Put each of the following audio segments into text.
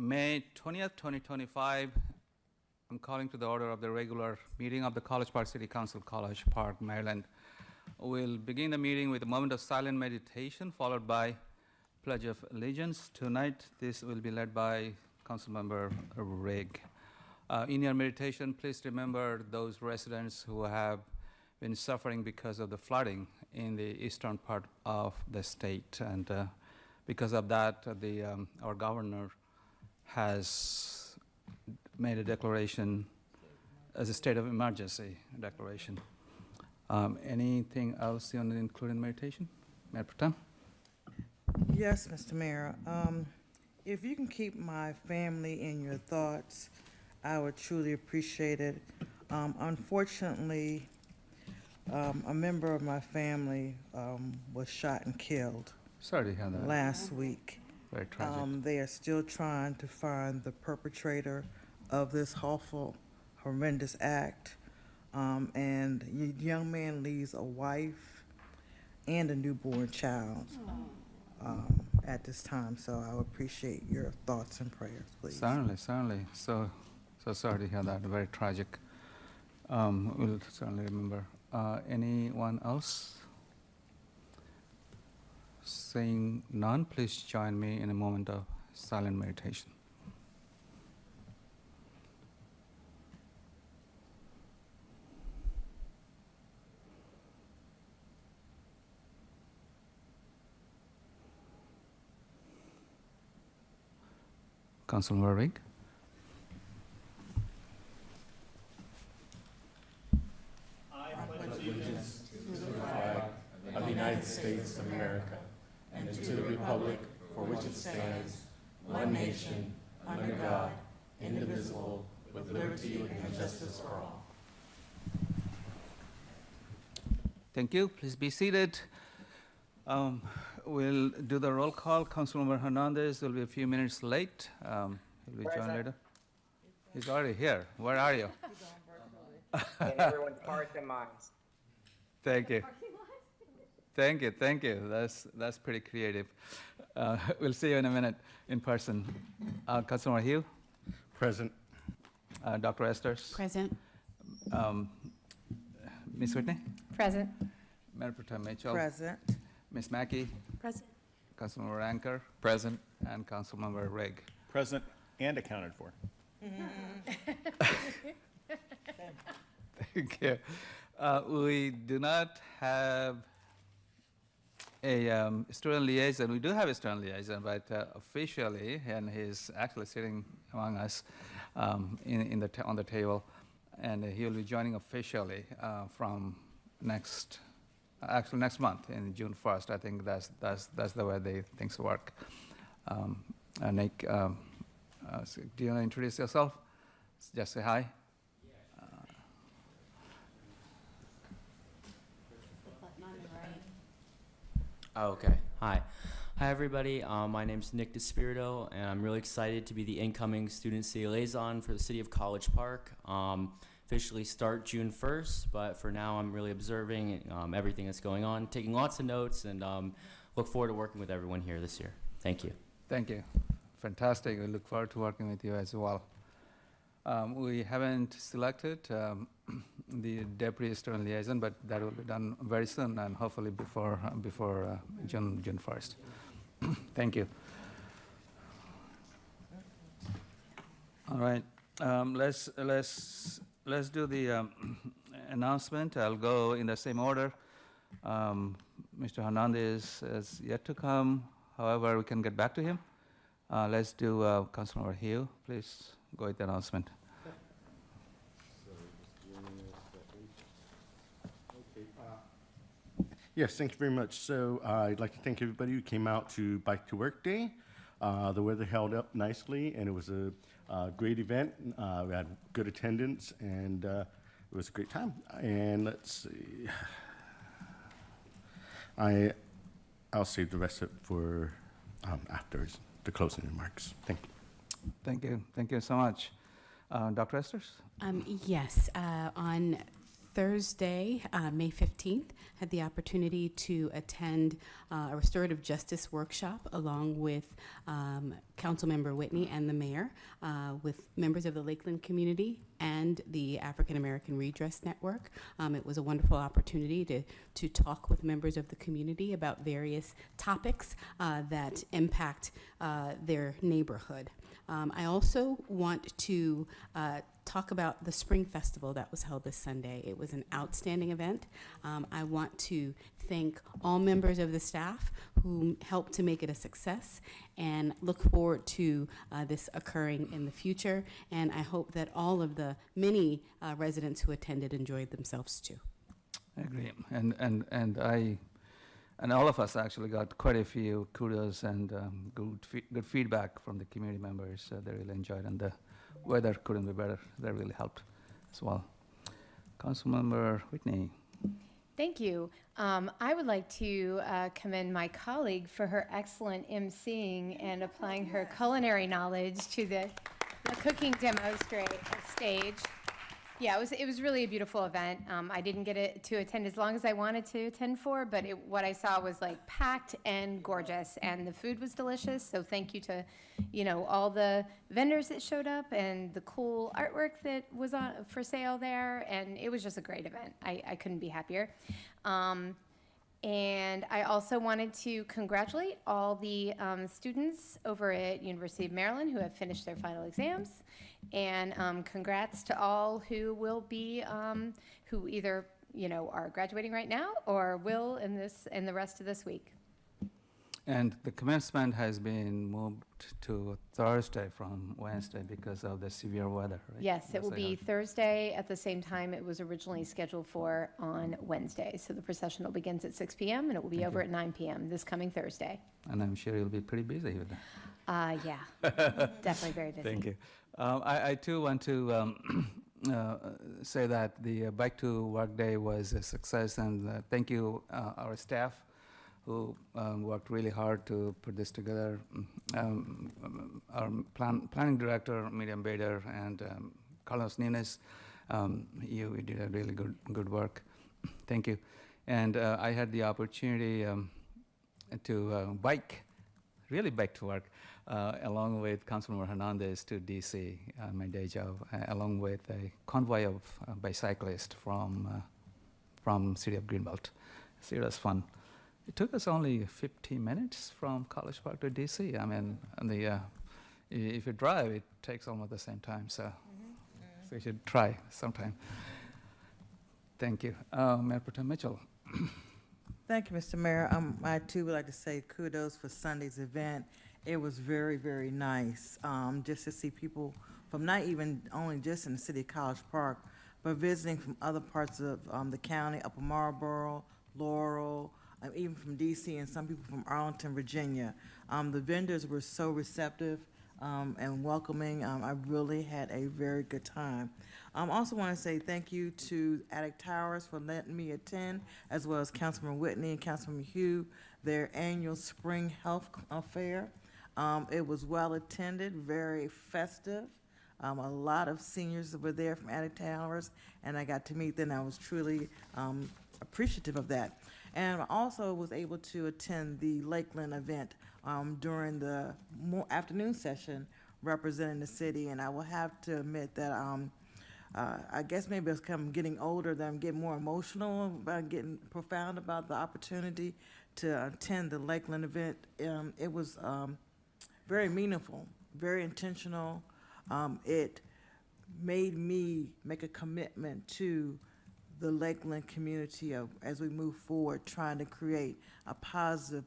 May 20th, 2025, I'm calling to the order of the regular meeting of the College Park City Council, College Park, Maryland. We'll begin the meeting with a moment of silent meditation, followed by Pledge of Allegiance. Tonight, this will be led by Councilmember Rigg. In your meditation, please remember those residents who have been suffering because of the flooding in the eastern part of the state. And because of that, our governor has made a declaration as a state of emergency declaration. Anything else you want to include in meditation? Mayor Protem? Yes, Mr. Mayor. If you can keep my family in your thoughts, I would truly appreciate it. Unfortunately, a member of my family was shot and killed Sorry to hear that. last week. Very tragic. They are still trying to find the perpetrator of this awful, horrendous act. And the young man leaves a wife and a newborn child at this time. So I would appreciate your thoughts and prayers, please. Certainly. So sorry to hear that. Very tragic. We'll certainly remember. Anyone else? Saying none, please join me in a moment of silent meditation. Councilmember Rigg? Of the United States of America, and to the republic for which it stands, one nation, under God, indivisible, with liberty and justice for all. Thank you. Please be seated. We'll do the roll call. Councilmember Hernandez will be a few minutes late. He'll be joined later. He's already here. Where are you? In everyone's hearts and minds. Thank you. Thank you. That's pretty creative. We'll see you in a minute in person. Councilmember Hugh? Present. Dr. Esters? Present. Ms. Whitney? Present. Mayor Pro Tem Mitchell? Present. Ms. Mackey? Present. Councilmember Anker? Present. And Councilmember Rigg? Present and accounted for. Thank you. We do not have a student liaison. We do have a student liaison, but officially, and he's actually sitting among us on the table, and he will be joining officially from next month, in June 1st. I think that's the way things work. Nick, do you want to introduce yourself? Just say hi. Oh, okay. Hi, everybody. My name's Nick DeSpirito, and I'm really excited to be the incoming student city liaison for the city of College Park. Officially start June 1st, but for now I'm really observing everything that's going on, taking lots of notes, and look forward to working with everyone here this year. Thank you. Thank you. Fantastic. We look forward to working with you as well. We haven't selected the deputy student liaison, but that will be done very soon, and hopefully before June 1st. Thank you. All right. Let's do the announcement. I'll go in the same order. Mr. Hernandez is yet to come. However, we can get back to him. Let's do Councilmember Hugh. Please go with the announcement. Yes, thank you very much. So I'd like to thank everybody who came out to Bike to Work Day. The weather held up nicely, and it was a great event. We had good attendance, and it was a great time. And let's see. I'll save the rest of it for after the closing remarks. Thank you. Thank you. Thank you so much. Dr. Esters? Yes, on Thursday, May 15th, had the opportunity to attend a restorative justice workshop along with Councilmember Whitney and the mayor, with members of the Lakeland community and the African American Redress Network. It was a wonderful opportunity to talk with members of the community about various topics that impact their neighborhood. I also want to talk about the Spring Festival that was held this Sunday. It was an outstanding event. I want to thank all members of the staff who helped to make it a success, and look forward to this occurring in the future. And I hope that all of the many residents who attended enjoyed themselves too. I agree. And all of us actually got quite a few kudos and good feedback from the community members. They really enjoyed, and the weather couldn't be better. That really helped as well. Councilmember Whitney. Thank you. I would like to commend my colleague for her excellent emceeing and applying her culinary knowledge to the cooking demo stage. Yeah, it was really a beautiful event. I didn't get to attend as long as I wanted to attend for, but what I saw was like packed and gorgeous, and the food was delicious. So thank you to, all the vendors that showed up and the cool artwork that was for sale there, and it was just a great event. I couldn't be happier. And I also wanted to congratulate all the students over at University of Maryland who have finished their final exams. And congrats to all who will be, who either, are graduating right now or will in the rest of this week. And the commencement has been moved to Thursday from Wednesday because of the severe weather, right? Yes, it will I be heard. Thursday at the same time it was originally scheduled for on Wednesday. So the processional begins at 6 p.m. and it will be over at 9 p.m. this coming Thursday. And I'm sure you'll be pretty busy with that. Yeah, definitely very busy. Thank you. I too want to say that the Bike to Work Day was a success, and thank you, our staff, who worked really hard to put this together. Our planning director, Miriam Bader, and Carlos Nunes, you did a really good work. Thank you. And I had the opportunity to really bike to work, along with Councilmember Hernandez to DC, my day job, along with a convoy of bicyclists from City of Greenbelt. So it was fun. It took us only 15 minutes from College Park to DC. I mean, if you drive, it takes almost the same time. So you should try sometime. Thank you. Mayor Pro Tem Mitchell. Thank you, Mr. Mayor. I too would like to say kudos for Sunday's event. It was very, very nice, just to see people from not even only just in the city of College Park, but visiting from other parts of the county, Upper Marlboro, Laurel, even from DC, and some people from Arlington, Virginia. The vendors were so receptive and welcoming. I really had a very good time. I also want to say thank you to Attic Towers for letting me attend, as well as Councilman Whitney and Councilman Hugh, their annual spring health fair. It was well attended, very festive. A lot of seniors were there from Attic Towers, and I got to meet them. I was truly appreciative of that. And I also was able to attend the Lakeland event during the afternoon session representing the city, and I will have to admit that I guess maybe it's getting older that I'm getting more emotional about getting profound about the opportunity to attend the Lakeland event. It was very meaningful, very intentional. It made me make a commitment to the Lakeland community as we move forward, trying to create a positive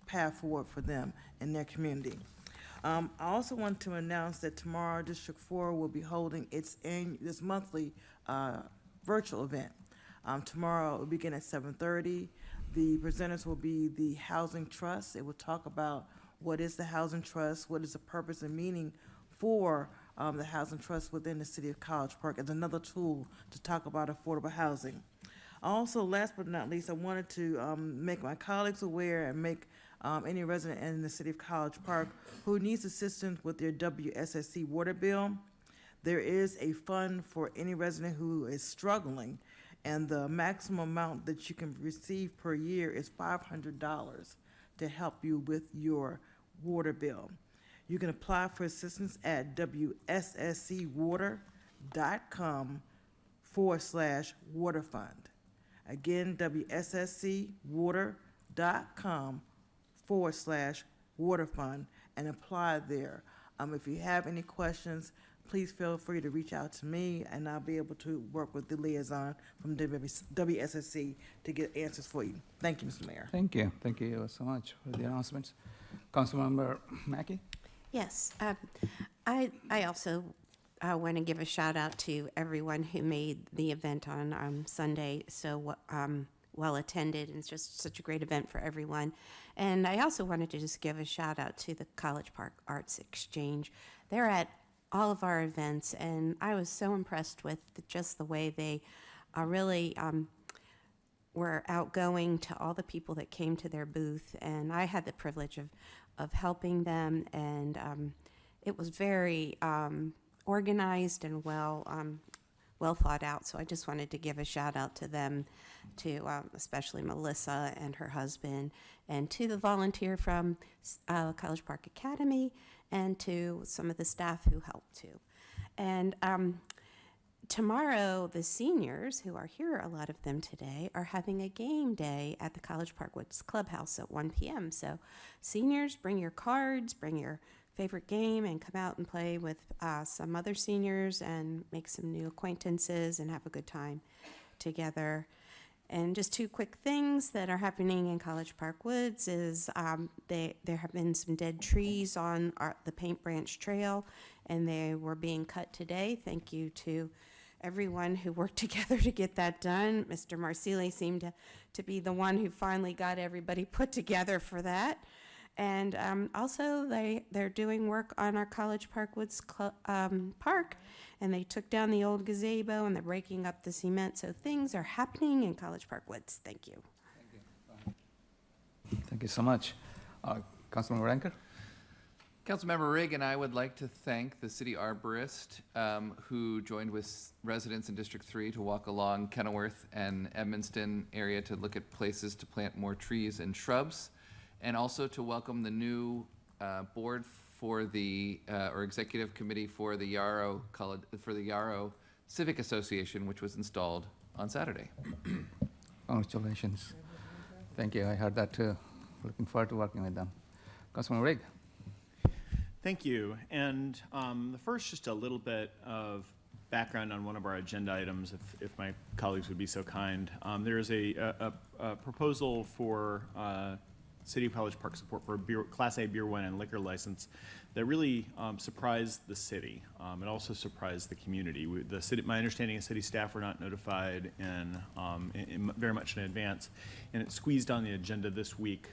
path forward for them and their community. I also want to announce that tomorrow District 4 will be holding this monthly virtual event. Tomorrow it will begin at 7:30. The presenters will be the Housing Trust. It will talk about what is the Housing Trust, what is the purpose and meaning for the Housing Trust within the city of College Park as another tool to talk about affordable housing. Also, last but not least, I wanted to make my colleagues aware and make any resident in the city of College Park who needs assistance with their WSSC water bill, There is a fund for any resident who is struggling, and the maximum amount that you can receive per year is $500 to help you with your water bill. You can apply for assistance at wsscwater.com/water fund. Again, wsscwater.com/water fund, and apply there. If you have any questions, please feel free to reach out to me, and I'll be able to work with the liaison from WSSC to get answers for you. Thank you, Mr. Mayor. Thank you. Thank you so much for the announcements. Councilmember Mackey? Yes, I also want to give a shout out to everyone who made the event on Sunday so well attended, and it's just such a great event for everyone. And I also wanted to just give a shout out to the College Park Arts Exchange. They're at all of our events, and I was so impressed with just the way they really were outgoing to all the people that came to their booth, and I had the privilege of helping them, and it was very organized and well thought out. So I just wanted to give a shout out to them, to especially Melissa and her husband, and to the volunteer from College Park Academy, and to some of the staff who helped too. And tomorrow, the seniors, who are here, a lot of them today, are having a game day at the College Park Woods Clubhouse at 1 p.m. So seniors, bring your cards, bring your favorite game, and come out and play with some other seniors and make some new acquaintances and have a good time together. And just two quick things that are happening in College Park Woods is there have been some dead trees on the Paint Branch Trail, and they were being cut today. Thank you to everyone who worked together to get that done. Mr. Marsili seemed to be the one who finally got everybody put together for that. And also, they're doing work on our College Park Woods Park, and they took down the old gazebo, and they're breaking up the cement. So things are happening in College Park Woods. Thank you. Thank you so much. Councilmember Ranker? Councilmember Rigg and I would like to thank the city arborist who joined with residents in District 3 to walk along Kenilworth and Edmonston area to look at places to plant more trees and shrubs, and also to welcome the new board for the, or executive committee for the Yarrow Civic Association, which was installed on Saturday. Congratulations. Thank you. I heard that too. Looking forward to working with them. Councilman Rigg? Thank you. And the first, just a little bit of background on one of our agenda items, if my colleagues would be so kind. There is a proposal for City of College Park support for a Class A beer, wine, and liquor license that really surprised the city. It also surprised the community. My understanding is city staff were not notified in very much in advance, and it squeezed on the agenda this week.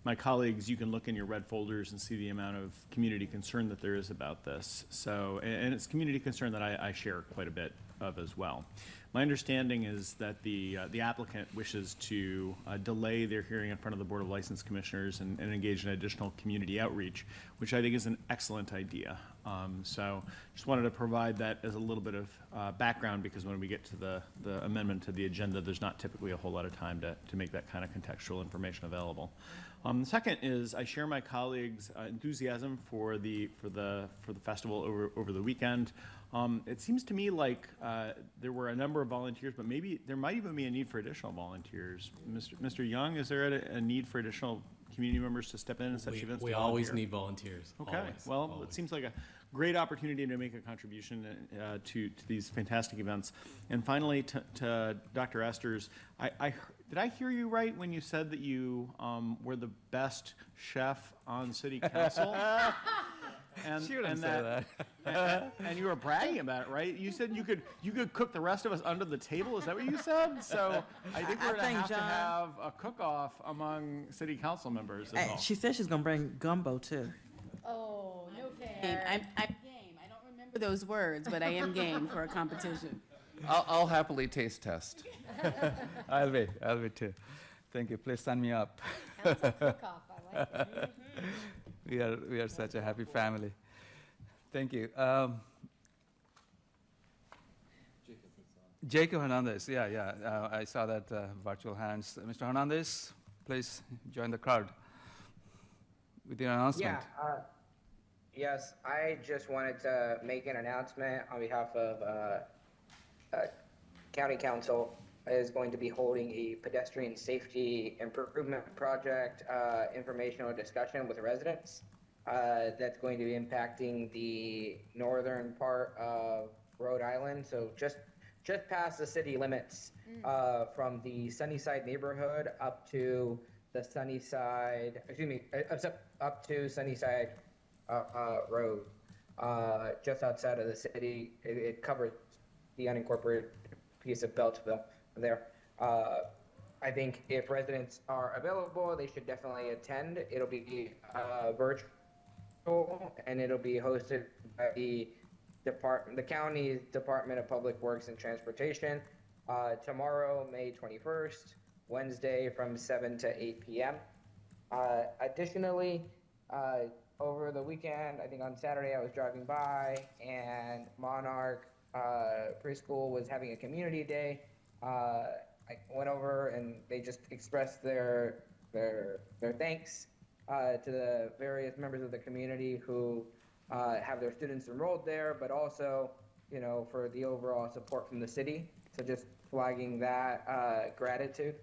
My colleagues, you can look in your red folders and see the amount of community concern that there is about this. So, and it's community concern that I share quite a bit of as well. My understanding is that the applicant wishes to delay their hearing in front of the Board of License Commissioners and engage in additional community outreach, which I think is an excellent idea. So just wanted to provide that as a little bit of background, because when we get to the amendment to the agenda, there's not typically a whole lot of time to make that kind of contextual information available. The second is I share my colleagues' enthusiasm for the festival over the weekend. It seems to me like there were a number of volunteers, but maybe there might even be a need for additional volunteers. Mr. Young, is there a need for additional community members to step in such events? We always need volunteers. Okay, always, well, always. It seems like a great opportunity to make a contribution to these fantastic events. And finally, to Dr. Esters, did I hear you right when you said that you were the best chef on city council? And you were bragging about it, right? You said you could cook the rest of us under the table. Is that what you said? So I think we're going to have a cook-off among city council members. She said she's going to bring gumbo, too. Oh, no I'm fair. game. I don't remember those words, but I am game for a competition. I'll happily taste test. I'll be too. Thank you. Please sign me up. Sounds like cook-off. I like it. We are such a happy family. Thank you. Jacob Hernandez, I saw that virtual hands. Mr. Hernandez, please join the crowd with your announcement. Yes, I just wanted to make an announcement on behalf of County Council is going to be holding a pedestrian safety improvement project informational discussion with residents. That's going to be impacting the northern part of Rhode Island, so just past the city limits, from the Sunnyside neighborhood up to the Sunnyside, up to Sunnyside Road, just outside of the city. It covers the unincorporated piece of Beltsville there. I think if residents are available, they should definitely attend. It'll be virtual, and it'll be hosted by the county Department of Public Works and Transportation, tomorrow, May 21st, Wednesday from 7 to 8 p.m. Additionally, over the weekend, I think on Saturday, I was driving by and Monarch Preschool was having a community day. I went over and they just expressed their thanks to the various members of the community who have their students enrolled there, but also, for the overall support from the city. So just flagging that gratitude.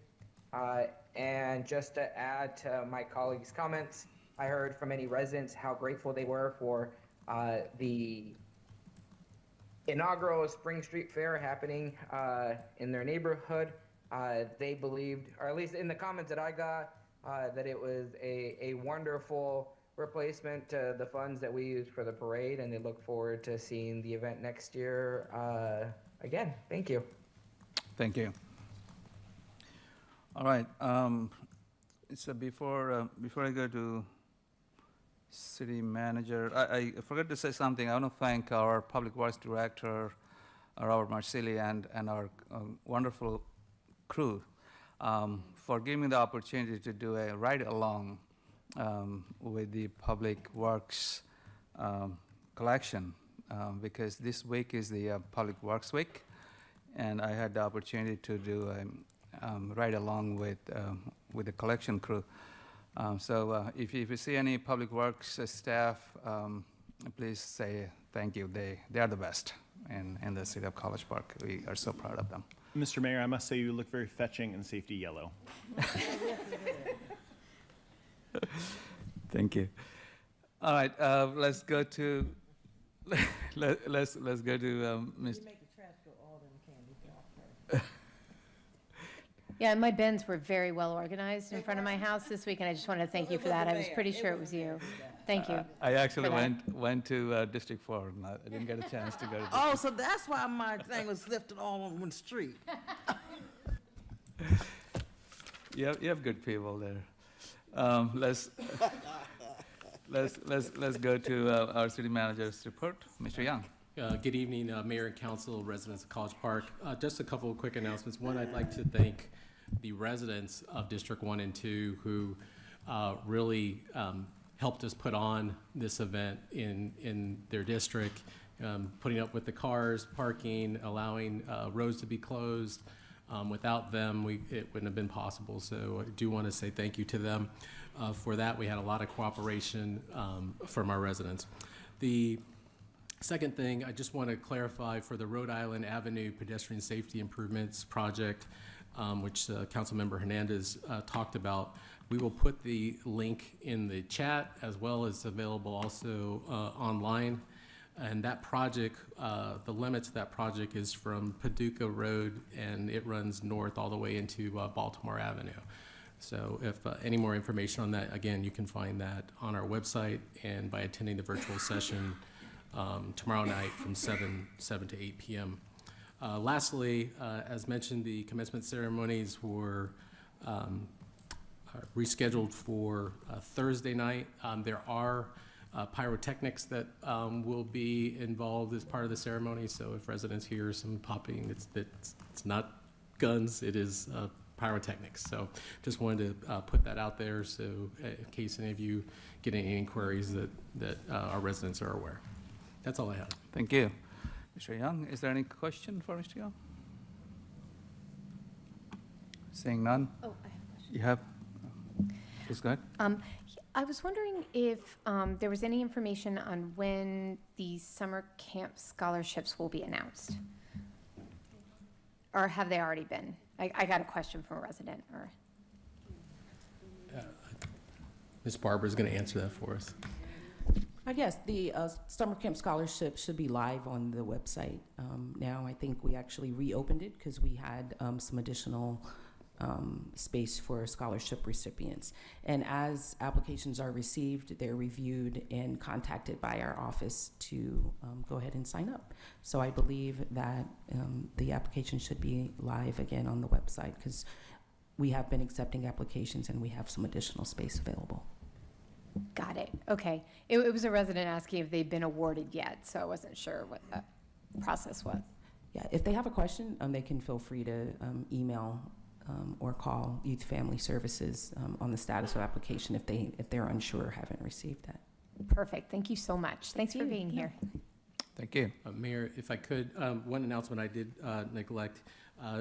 And just to add to my colleagues' comments, I heard from many residents how grateful they were for the inaugural Spring Street Fair happening in their neighborhood. They believed, or at least in the comments that I got, that it was a wonderful replacement to the funds that we used for the parade, and they look forward to seeing the event next year again. Thank you. Thank you. All right. So before I go to city manager, I forgot to say something. I want to thank our public works director, Robert Marsili, and our wonderful crew for giving me the opportunity to do a ride-along with the Public Works collection, because this week is the Public Works Week, and I had the opportunity to do a ride-along with the collection crew. So if you see any Public Works staff, please say thank you. They are the best in the city of College Park. We are so proud of them. Mr. Mayor, I must say you look very fetching in safety yellow. Thank you. All right, let's go to let's go to Mr. Yeah, my bins were very well organized in front of my house this week, and I just wanted to thank you for that. I was pretty sure it was you. Thank you. I actually for that. went to District 4. And I didn't get a chance to go to Oh, so that's why my thing was lifted all on one street. You have good people there. Let's go to our city manager's report. Mr. Young. Good evening, Mayor and Council, residents of College Park. Just a couple of quick announcements. One, I'd like to thank the residents of District 1 and 2 who really helped us put on this event in their district, putting up with the cars, parking, allowing roads to be closed. Without them, it wouldn't have been possible. So I do want to say thank you to them for that. We had a lot of cooperation from our residents. The second thing, I just want to clarify for the Rhode Island Avenue Pedestrian Safety Improvements Project, which Councilmember Hernandez talked about. We will put the link in the chat as well as available also online. And that project, the limits of that project is from Paducah Road, and it runs north all the way into Baltimore Avenue. So if any more information on that, again, you can find that on our website and by attending the virtual session tomorrow night from 7 to 8 p.m. Lastly, as mentioned, the commencement ceremonies were rescheduled for Thursday night. There are pyrotechnics that will be involved as part of the ceremony. So if residents hear some popping, it's not guns, it is pyrotechnics. So just wanted to put that out there so in case any of you get any inquiries that our residents are aware. That's all I have. Thank you. Mr. Young, is there any question for Mr. Young? Seeing none? Oh, I have a question. You have? Please go ahead. I was wondering if there was any information on when these summer camp scholarships will be announced? Or have they already been? I got a question from a resident, or, Ms. Barber is going to answer that for us. Yes, the summer camp scholarship should be live on the website. Now, I think we actually reopened it because we had some additional space for scholarship recipients. And as applications are received, they're reviewed and contacted by our office to go ahead and sign up. So I believe that the application should be live again on the website because we have been accepting applications and we have some additional space available. got it, okay. It was a resident asking if they've been awarded yet, so I wasn't sure what the process was. Yeah, if they have a question, they can feel free to email or call Youth Family Services on the status of application if they're unsure or haven't received that. Perfect, thank you so much. Thanks for being here. Thank you. Mayor, if I could, one announcement I did neglect.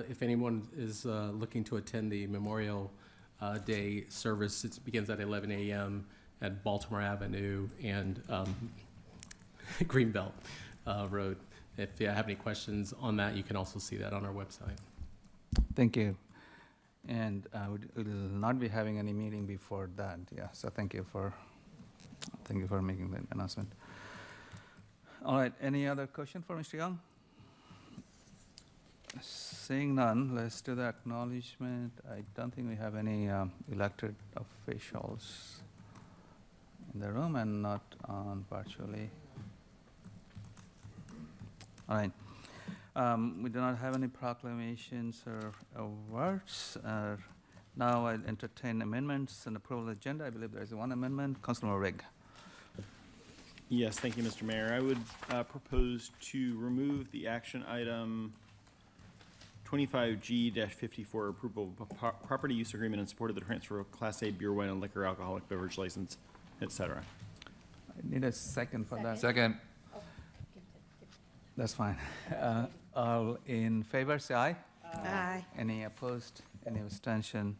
If anyone is looking to attend the Memorial Day service, it begins at 11 a.m. at Baltimore Avenue and Greenbelt Road. If you have any questions on that, you can also see that on our website. Thank you. And we will not be having any meeting before that. Yeah, so thank you for making the announcement. All right, any other question for Mr. Young? Seeing none, let's do the acknowledgement. I don't think we have any elected officials in the room and not on virtually. All right. We do not have any proclamations or awards. Now I entertain amendments and approval of the agenda. I believe there is one amendment. Councilor Rigg. Yes, thank you, Mr. Mayor. I would propose to remove the action item 25G-54, approval of property use agreement in support of the transfer of Class A beer, wine, and liquor alcoholic beverage license, et cetera. I need a second for that. Second. That's fine. All in favor, say aye. Aye. Any opposed? Any abstention?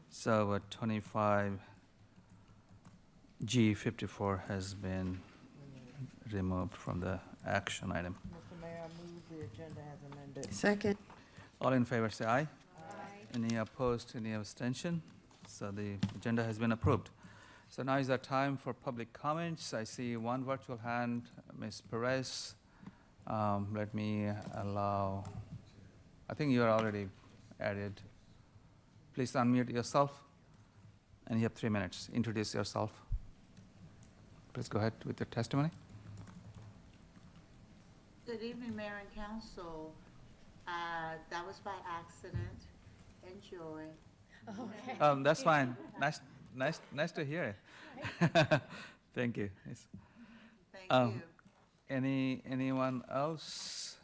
So 25G-54 has been removed from the action item. Mr. Mayor, I move the agenda as amended. Second. All in favor, say aye. Any opposed? Any abstention? So the agenda has been approved. So now is our time for public comments. I see one virtual hand, Ms. Perez. Let me allow, I think you are already added. Please unmute yourself, and you have 3 minutes. Introduce yourself. Please go ahead with your testimony. Good evening, Mayor and Council. That was by accident. Enjoy. Okay. That's fine. Nice to hear it. Thank you. Yes. Thank you. Anyone else?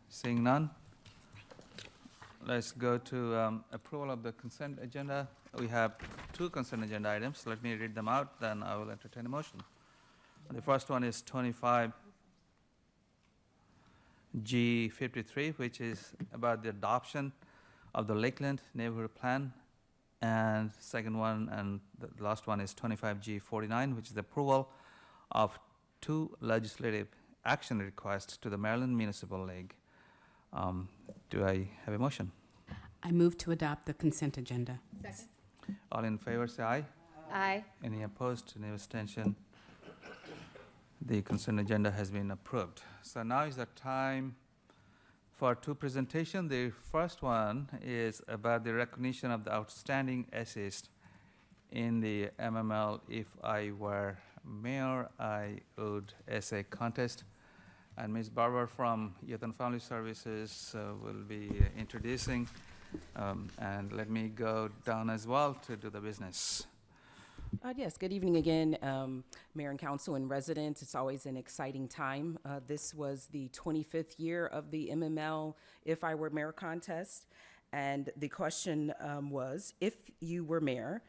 Seeing none? Let's go to approval of the consent agenda. We have 2 consent agenda items. Let me read them out, then I will entertain a motion. The first one is 25G-53, which is about the adoption of the Lakeland Neighborhood Plan. And second one, and the last one is 25G-49, which is the approval of 2 legislative action requests to the Maryland Municipal League. Do I have a motion? I move to adopt the consent agenda. Second. All in favor, say aye. Aye. Any opposed, any abstention? The consent agenda has been approved. So now is the time for 2 presentations. The first one is about the recognition of the outstanding essayists in the MML If I Were Mayor, I Would Essay Contest. And Ms. Barber from Youth and Family Services will be introducing. And let me go down as well to do the business. Yes, good evening again, Mayor and Council and residents. It's always an exciting time. This was the 25th year of the MML If I Were Mayor contest. And the question was, if you were mayor,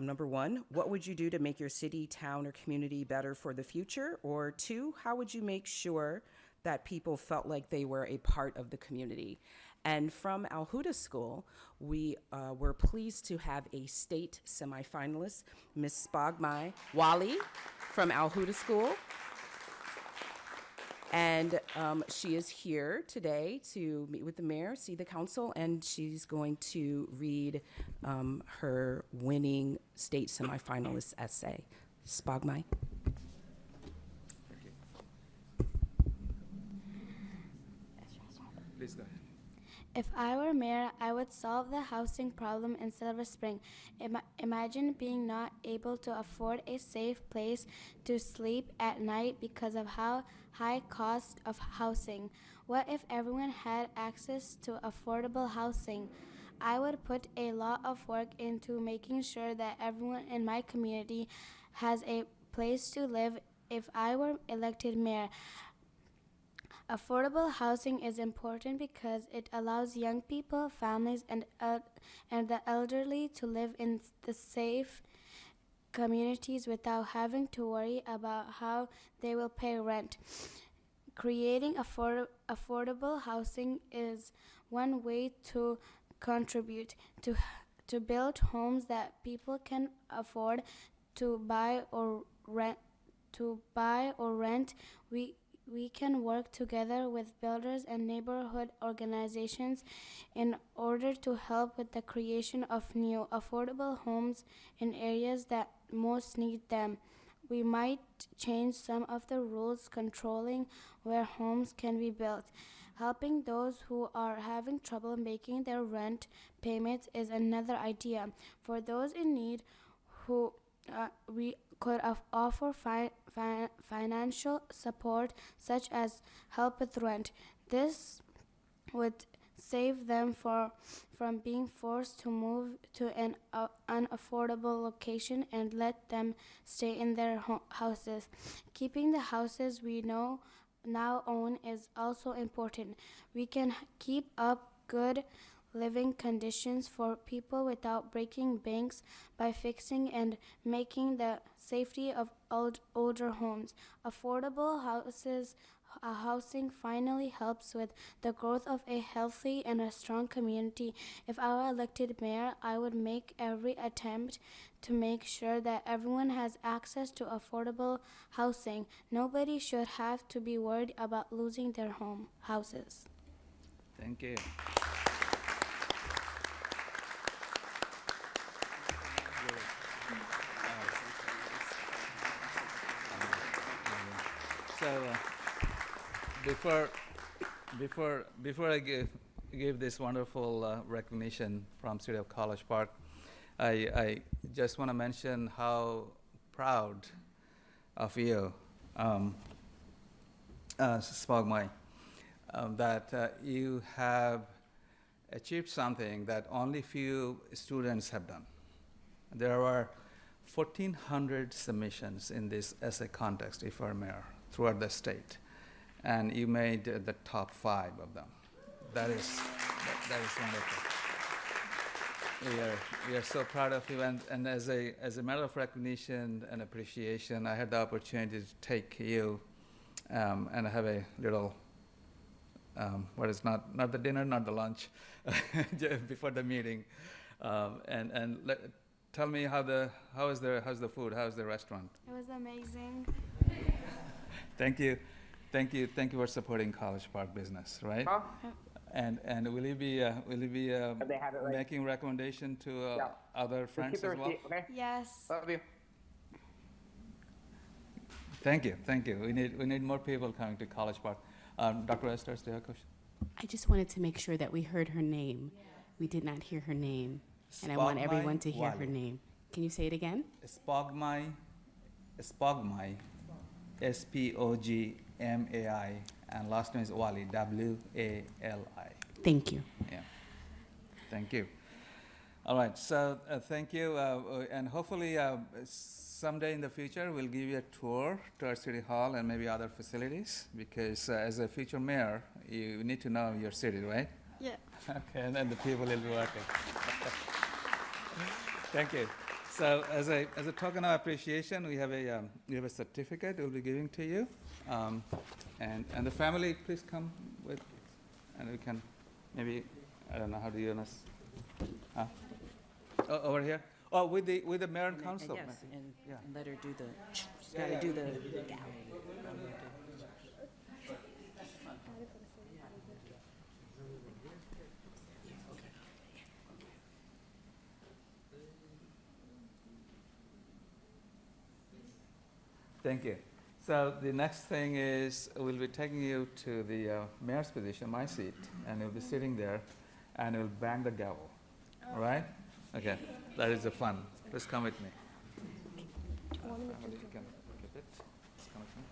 number 1, what would you do to make your city, town, or community better for the future? Or 2, how would you make sure that people felt like they were a part of the community. And from Al Huda School, we were pleased to have a state semifinalist, Ms. Spagmai Wali from Al Huda School. And she is here today to meet with the mayor, see the council, and she's going to read her winning state semifinalist essay. Spagmai. Please go ahead. If I were mayor, I would solve the housing problem in Silver Spring. Imagine being not able to afford a safe place to sleep at night because of how high cost of housing. What if everyone had access to affordable housing? I would put a lot of work into making sure that everyone in my community has a place to live if I were elected mayor. Affordable housing is important because it allows young people, families, and the elderly to live in the safe communities without having to worry about how they will pay rent. Creating affordable housing is one way to contribute to build homes that people can afford to buy or rent. We can work together with builders and neighborhood organizations in order to help with the creation of new affordable homes in areas that most need them. We might change some of the rules controlling where homes can be built. Helping those who are having trouble making their rent payments is another idea. For those in need, we could offer financial support such as help with rent. This would save them from being forced to move to an unaffordable location and let them stay in their houses. Keeping the houses we now own is also important. We can keep up good living conditions for people without breaking banks by fixing and making the safety of older homes. Affordable housing finally helps with the growth of a healthy and a strong community. If I were elected mayor, I would make every attempt to make sure that everyone has access to affordable housing. Nobody should have to be worried about losing their houses. Thank you. So before I give this wonderful recognition from City of College Park, I just want to mention how proud of you, Spagmai, that you have achieved something that only few students have done. There are 1,400 submissions in this essay contest, if you're mayor, throughout the state, and you made the top 5 of them. That is wonderful. We are so proud of you, and as a matter of recognition and appreciation, I had the opportunity to take you and have a little, what is not the dinner, not the lunch, before the meeting, tell me how's the food, how's the restaurant? It was amazing. Thank you for supporting College Park business, right? Huh? And will you be They have it right. making recommendation to Yeah. other Just friends keep the as well? receipt, okay? Yes. Love you. Thank you. We need more people coming to College Park. Dr. Esther, do you have a question? I just wanted to make sure that we heard her name. We did not hear her name, and I want everyone to hear her Wali. name. Can you say it again? Spagmai, S-P-O-G-M-A-I, and last name is Wali, W-A-L-I. Thank you. Yeah, thank you. All right, so thank you, and hopefully someday in the future we'll give you a tour to our city hall and maybe other facilities, because as a future mayor, you need to know your city, right? Yeah. Okay, and then the people will be working. Thank you. So as a token of appreciation, we have a certificate we'll be giving to you. And the family, please come with, and we can maybe, I don't know, how do you know? Oh, over here? Oh, with the mayor and council. Yes, maybe. and Yeah. and let her do the, she's got to do the. Thank you. So the next thing is, we'll be taking you to the mayor's position, my seat, and you'll be sitting there, and you'll bang the gavel. All right? Okay, that is the fun. Please come with me. You can keep it. Just come with me.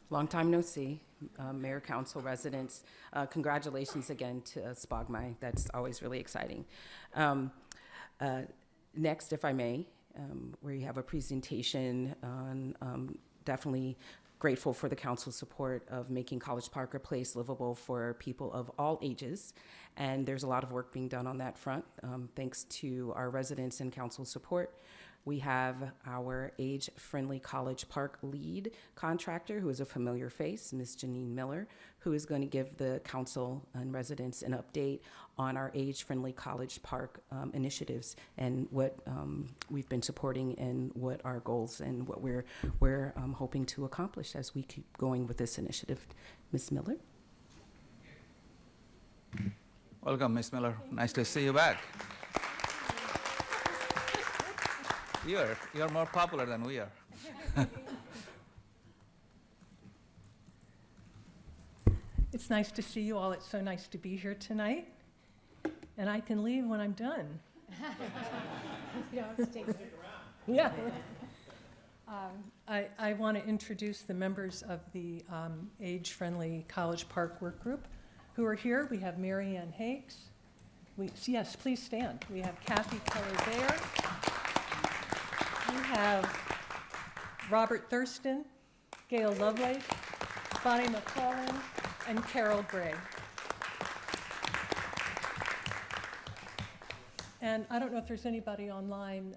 Long time no see, Mayor, Council, residents. Congratulations again to SPOGMI. That's always really exciting. Next, if I may, we have a presentation on definitely grateful for the council's support of making College Park a place livable for people of all ages. And there's a lot of work being done on that front. Thanks to our residents and council support. We have our age-friendly College Park lead contractor, who is a familiar face, Ms. Janine Miller, who is going to give the council and residents an update on our age-friendly College Park initiatives and what we've been supporting and what our goals and what we're hoping to accomplish as we keep going with this initiative. Ms. Miller? Welcome, Ms. Miller. Nice to see you back. You're more popular than we are. It's nice to see you all. It's so nice to be here tonight. And I can leave when I'm done. You don't have to take it. Yeah. I want to introduce the members of the Age-Friendly College Park Work Group who are here. We have Mary Ann Hakes. Yes, please stand. We have Kathy Keller-Bayer. We have Robert Thurston, Gail Lovelace, Bonnie McClellan, and Carol Gray. And I don't know if there's anybody online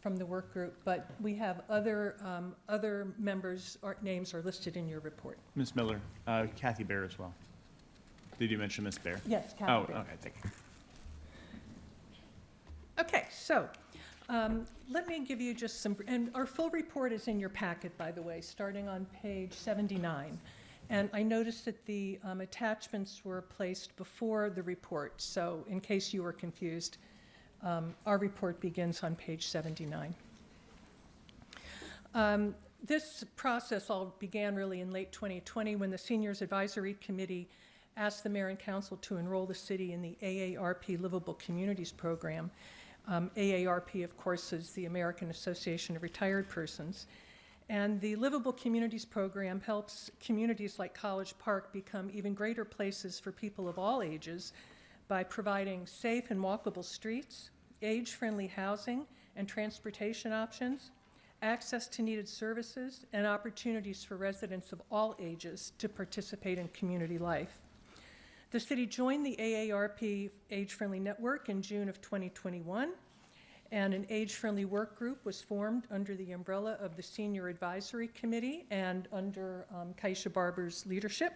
from the work group, but we have other members' names are listed in your report. Ms. Miller, Kathy Bear as well. Did you mention Ms. Bear? Yes, Kathy Oh, Bear. okay, thank you. Okay, so let me give you just some, and our full report is in your packet, by the way, starting on page 79. And I noticed that the attachments were placed before the report, so in case you were confused, our report begins on page 79. This process all began really in late 2020 when the Seniors Advisory Committee asked the Mayor and Council to enroll the city in the AARP Livable Communities Program. AARP, of course, is the American Association of Retired Persons. And the Livable Communities Program helps communities like College Park become even greater places for people of all ages by providing safe and walkable streets, age-friendly housing and transportation options, access to needed services, and opportunities for residents of all ages to participate in community life. The city joined the AARP Age-Friendly Network in June of 2021, And an age-friendly work group was formed under the umbrella of the Senior Advisory Committee and under Kaisha Barber's leadership.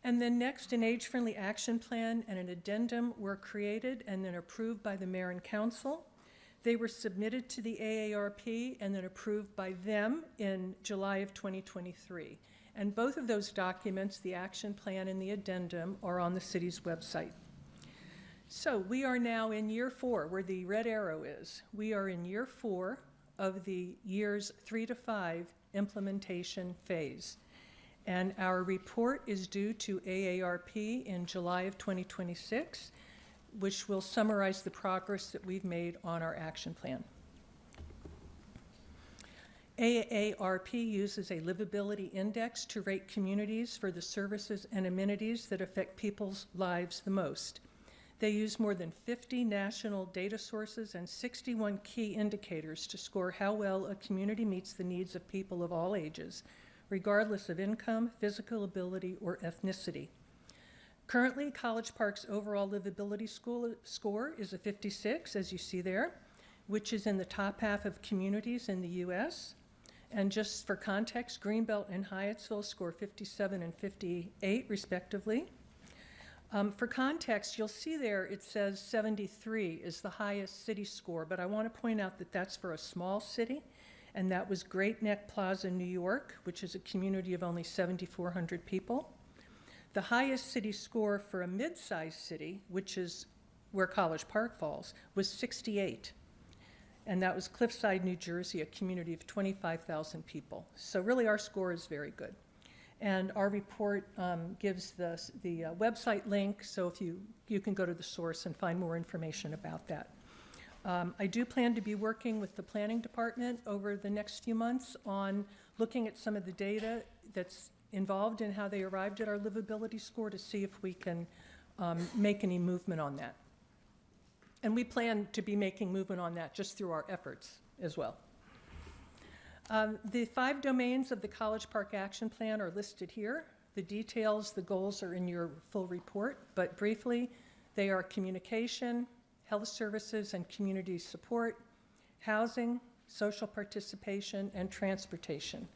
And then next, an age-friendly action plan and an addendum were created and then approved by the mayor and council. They were submitted to the AARP and then approved by them in July of 2023. And both of those documents, the action plan and the addendum, are on the city's website. So we are now in year 4, where the red arrow is. We are in year 4 of the years 3 to 5 implementation phase. And our report is due to AARP in July of 2026, which will summarize the progress that we've made on our action plan. AARP uses a livability index to rate communities for the services and amenities that affect people's lives the most. They use more than 50 national data sources and 61 key indicators to score how well a community meets the needs of people of all ages, regardless of income, physical ability, or ethnicity. Currently, College Park's overall livability score is a 56, as you see there, which is in the top half of communities in the U.S. And just for context, Greenbelt and Hyattsville score 57 and 58, respectively. For context, you'll see there it says 73 is the highest city score, but I want to point out that that's for a small city, and that was Great Neck Plaza, New York, which is a community of only 7,400 people. The highest city score for a mid-sized city, which is where College Park falls, was 68. And that was Cliffside, New Jersey, a community of 25,000 people. So really our score is very good. And our report gives the website link, so if you can go to the source and find more information about that. I do plan to be working with the planning department over the next few months on looking at some of the data that's involved in how they arrived at our livability score to see if we can make any movement on that. And we plan to be making movement on that just through our efforts as well. The 5 domains of the College Park Action Plan are listed here. The details, the goals are in your full report, but briefly, they are communication, health services and community support, housing, social participation, and transportation.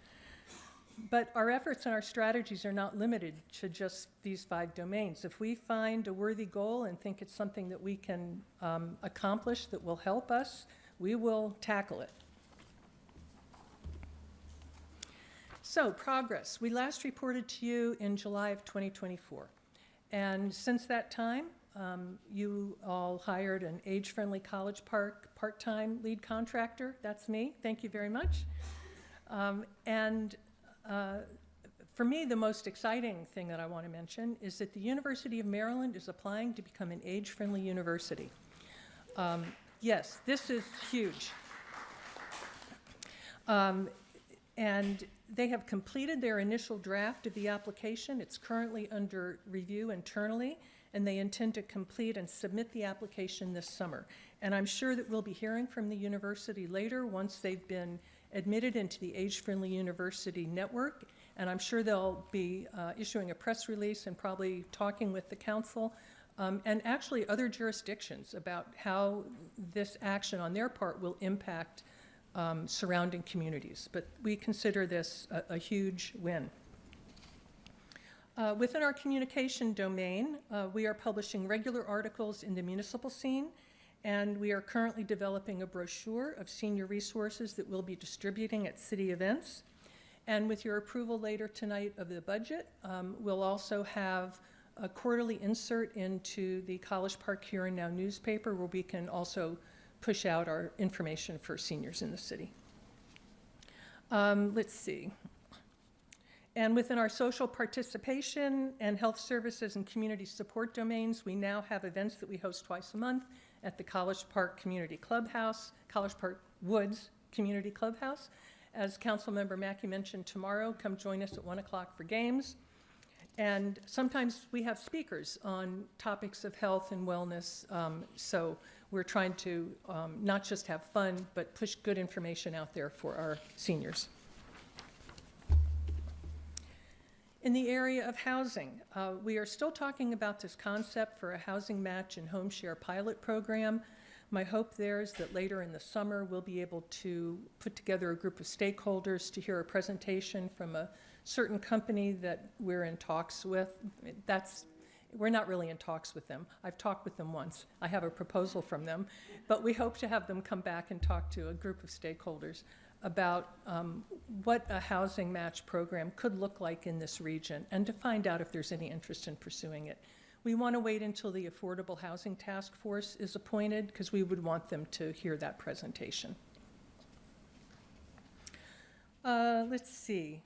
But our efforts and our strategies are not limited to just these 5 domains. If we find a worthy goal and think it's something that we can accomplish that will help us, we will tackle it. So, progress. We last reported to you in July of 2024. And since that time, you all hired an age-friendly College Park part-time lead contractor. That's me. Thank you very much. For me, the most exciting thing that I want to mention is that the University of Maryland is applying to become an age-friendly university. Yes, this is huge. And they have completed their initial draft of the application. It's currently under review internally, and they intend to complete and submit the application this summer. And I'm sure that we'll be hearing from the university later once they've been admitted into the Age-Friendly University Network, and I'm sure they'll be issuing a press release and probably talking with the council and actually other jurisdictions about how this action on their part will impact surrounding communities. But we consider this a huge win. Within our communication domain, we are publishing regular articles in the municipal scene, and we are currently developing a brochure of senior resources that we'll be distributing at city events. And with your approval later tonight of the budget, we'll also have a quarterly insert into the College Park Here and Now newspaper where we can also push out our information for seniors in the city. Let's see. And within our social participation and health services and community support domains, we now have events that we host twice a month at the College Park Community Clubhouse, College Park Woods Community Clubhouse. As Councilmember Mackey mentioned, tomorrow, come join us at 1 o'clock for games. And sometimes we have speakers on topics of health and wellness, so we're trying to not just have fun, but push good information out there for our seniors. In the area of housing, we are still talking about this concept for a housing match and home share pilot program, My hope there is that later in the summer, we'll be able to put together a group of stakeholders to hear a presentation from a certain company that we're in talks with. We're not really in talks with them. I've talked with them once. I have a proposal from them. But we hope to have them come back and talk to a group of stakeholders about what a housing match program could look like in this region, and to find out if there's any interest in pursuing it. We want to wait until the Affordable Housing Task Force is appointed, because we would want them to hear that presentation. Let's see.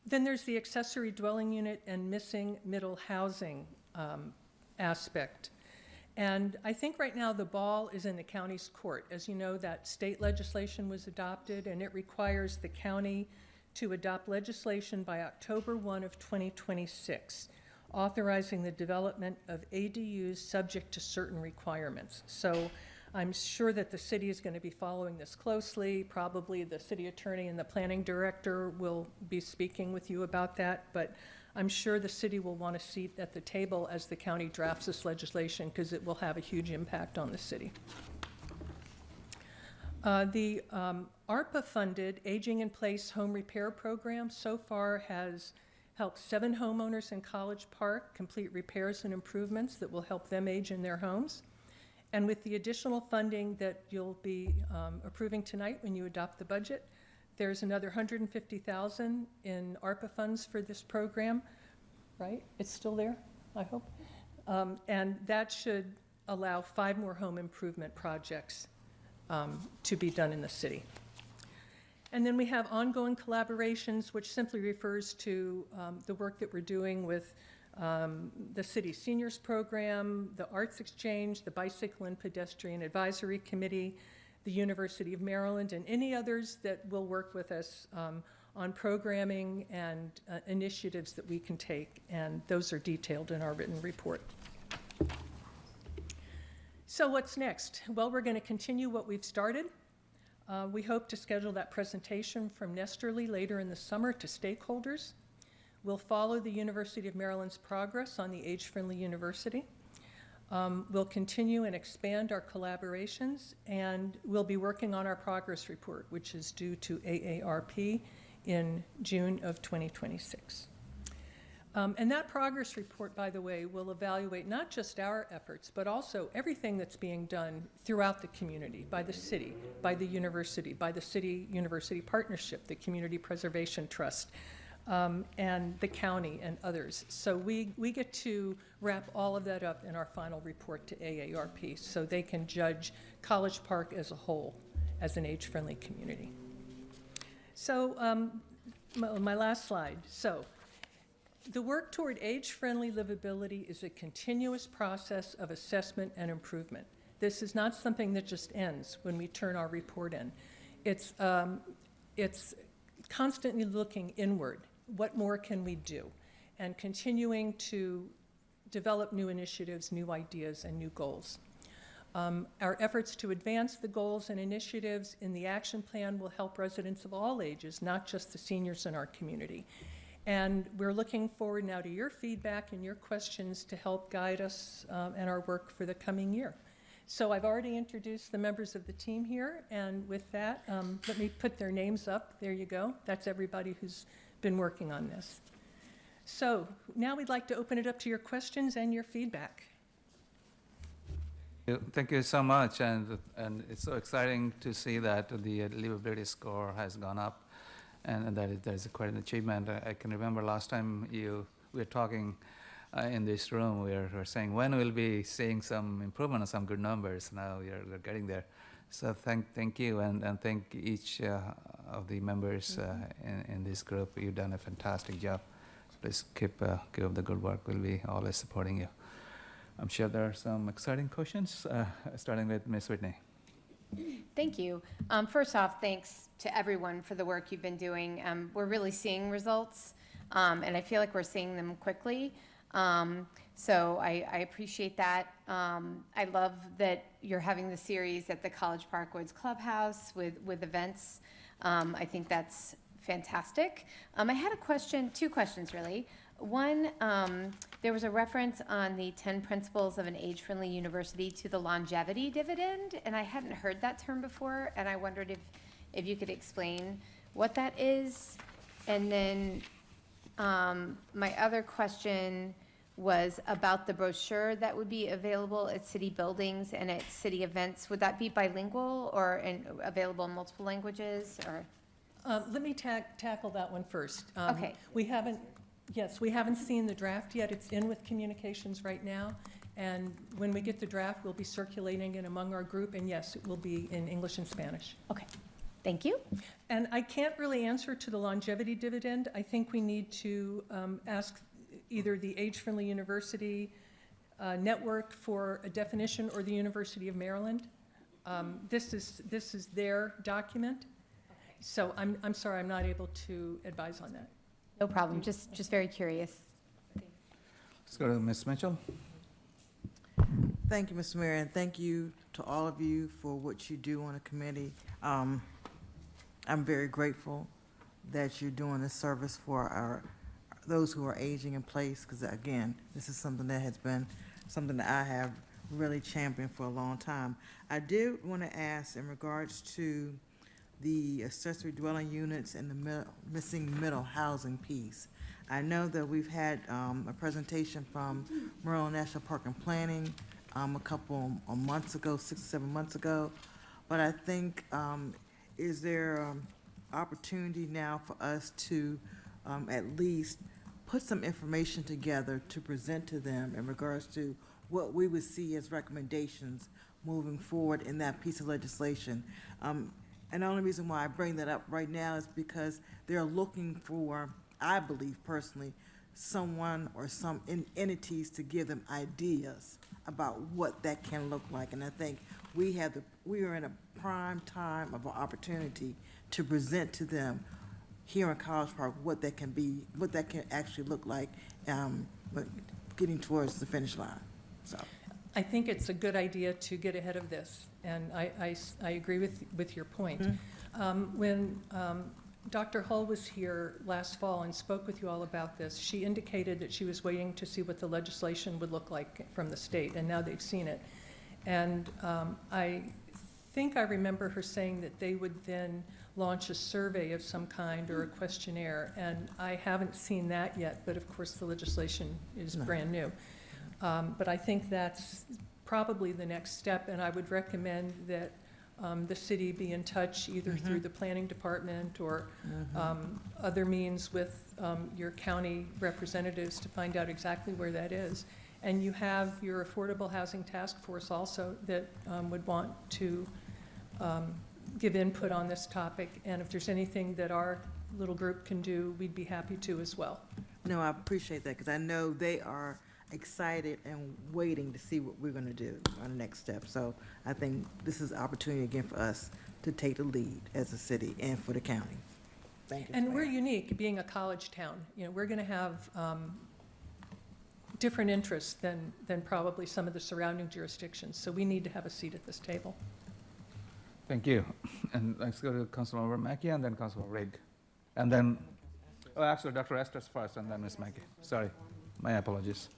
Then there's the accessory dwelling unit and missing middle housing aspect. And I think right now the ball is in the county's court. As you know, that state legislation was adopted, and it requires the county to adopt legislation by October 1 of 2026, authorizing the development of ADUs subject to certain requirements. So I'm sure that the city is going to be following this closely. Probably the city attorney and the planning director will be speaking with you about that, but I'm sure the city will want a seat at the table as the county drafts this legislation, because it will have a huge impact on the city. The ARPA-funded Aging in Place Home Repair Program so far has helped 7 homeowners in College Park complete repairs and improvements that will help them age in their homes. And with the additional funding that you'll be approving tonight when you adopt the budget, there's another $150,000 in ARPA funds for this program, right? It's still there, I hope. And that should allow 5 more home improvement projects to be done in the city. And then we have ongoing collaborations, which simply refers to the work that we're doing with the City Seniors Program, the Arts Exchange, the Bicycle and Pedestrian Advisory Committee, the University of Maryland, and any others that will work with us on programming and initiatives that we can take, and those are detailed in our written report. So what's next? Well, we're going to continue what we've started. We hope to schedule that presentation from Nesterly later in the summer to stakeholders. We'll follow the University of Maryland's progress on the Age-Friendly University. We'll continue and expand our collaborations, and we'll be working on our progress report, which is due to AARP in June of 2026. And that progress report, by the way, will evaluate not just our efforts, but also everything that's being done throughout the community, by the city, by the university, by the city-university partnership, the Community Preservation Trust, and the county and others. So we get to wrap all of that up in our final report to AARP, so they can judge College Park as a whole as an age-friendly community. So my last slide. So the work toward age-friendly livability is a continuous process of assessment and improvement. This is not something that just ends when we turn our report in. It's constantly looking inward. What more can we do? And continuing to develop new initiatives, new ideas, and new goals. Our efforts to advance the goals and initiatives in the action plan will help residents of all ages, not just the seniors in our community. And we're looking forward now to your feedback and your questions to help guide us and our work for the coming year. So I've already introduced the members of the team here, and with that, let me put their names up. There you go. That's everybody who's been working on this. So now we'd like to open it up to your questions and your feedback. Thank you so much, and it's so exciting to see that the livability score has gone up, and that is quite an achievement. I can remember last time we were talking in this room, we were saying when we'll be seeing some improvement and some good numbers. Now we're getting there. So thank you, and thank each of the members in this group. You've done a fantastic job. Please keep up the good work. We'll be always supporting you. I'm sure there are some exciting questions, starting with Ms. Whitney. Thank you. First off, thanks to everyone for the work you've been doing. We're really seeing results, and I feel like we're seeing them quickly. So I appreciate that. I love that you're having the series at the College Park Woods Clubhouse with events. I think that's fantastic. I had a question, 2 questions really. One, there was a reference on the 10 principles of an age-friendly university to the longevity dividend, and I hadn't heard that term before, and I wondered if you could explain what that is. And then my other question was about the brochure that would be available at city buildings and at city events. Would that be bilingual or available in multiple languages, or? Let me tackle that one first. Okay. We haven't seen the draft yet. It's in with communications right now. And when we get the draft, we'll be circulating it among our group. And yes, it will be in English and Spanish. Okay. Thank you. And I can't really answer to the longevity dividend. I think we need to ask either the Age Friendly University Network for a definition or the University of Maryland. This is their document. So I'm sorry, I'm not able to advise on that. No problem. Just very curious. Let's go to Ms. Mitchell. Thank you, Mr. Mayor, and thank you to all of you for what you do on the committee. I'm very grateful that you're doing this service for those who are aging in place, because again, this is something that has been something that I have really championed for a long time. I did want to ask in regards to the accessory dwelling units and the missing middle housing piece. I know that we've had a presentation from Maryland National Park and Planning a couple of months ago, 6 or 7 months ago, but I think is there opportunity now for us to at least put some information together to present to them in regards to what we would see as recommendations moving forward in that piece of legislation. And the only reason why I bring that up right now is because they're looking for, I believe personally, someone or some entities to give them ideas about what that can look like. And I think we are in a prime time of an opportunity to present to them here in College Park what that can be, what that can actually look like, but getting towards the finish line. So I think it's a good idea to get ahead of this, and I agree with your point. Mm-hmm. When Dr. Hull was here last fall and spoke with you all about this, she indicated that she was waiting to see what the legislation would look like from the state, and now they've seen it. And I think I remember her saying that they would then launch a survey of some kind or a questionnaire, and I haven't seen that yet, but of course the legislation is brand new. But I think that's probably the next step, and I would recommend that the city be in touch either through the planning department or other means with your county representatives to find out exactly where that is. And you have your Affordable Housing Task Force also that would want to give input on this topic, and if there's anything that our little group can do, we'd be happy to as well. no, I appreciate that because I know they are excited and waiting to see what we're going to do on the next step. So I think this is an opportunity again for us to take the lead as a city and for the county. Thank you. And we're unique, being a college town. You know, we're going to have different interests than probably some of the surrounding jurisdictions. So we need to have a seat at this table. Thank you. And let's go to Councilmember Mackey and then Councilmember Rigg. And then, oh, actually, Dr. Estes first and then Ms. Mackey. Sorry, my apologies.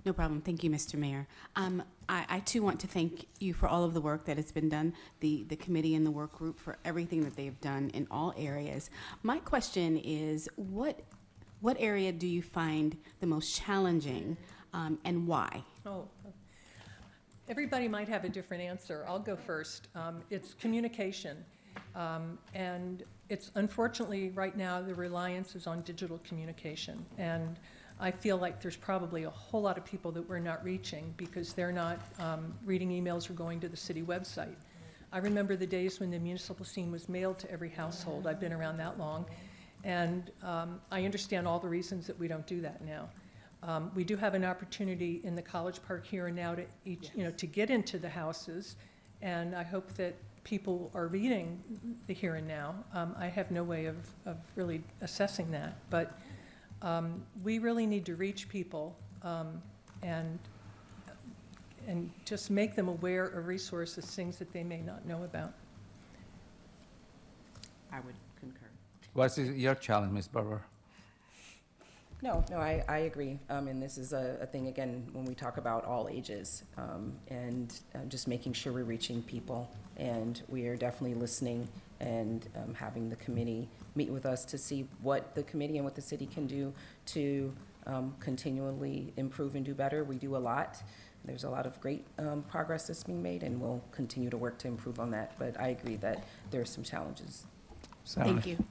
No problem. Thank you, Mr. Mayor. I too want to thank you for all of the work that has been done, the committee and the work group for everything that they've done in all areas. My question is, what area do you find the most challenging and why? Oh, everybody might have a different answer. I'll go first. It's communication. And it's unfortunately right now the reliance is on digital communication. And I feel like there's probably a whole lot of people that we're not reaching because they're not reading emails or going to the city website. I remember the days when the municipal scene was mailed to every household. I've been around that long. And I understand all the reasons that we don't do that now. We do have an opportunity in the College Park Here and Now to get into the houses, and I hope that people are reading the Here and Now. I have no way of really assessing that, but we really need to reach people and just make them aware of resources, things that they may not know about. I would concur. What's your challenge, Ms. Barber? No, I agree. And this is a thing, again, when we talk about all ages, and just making sure we're reaching people. And we are definitely listening and having the committee meet with us to see what the committee and what the city can do to continually improve and do better. We do a lot. There's a lot of great progress that's being made, and we'll continue to work to improve on that. But I agree that there are some challenges. Thank you.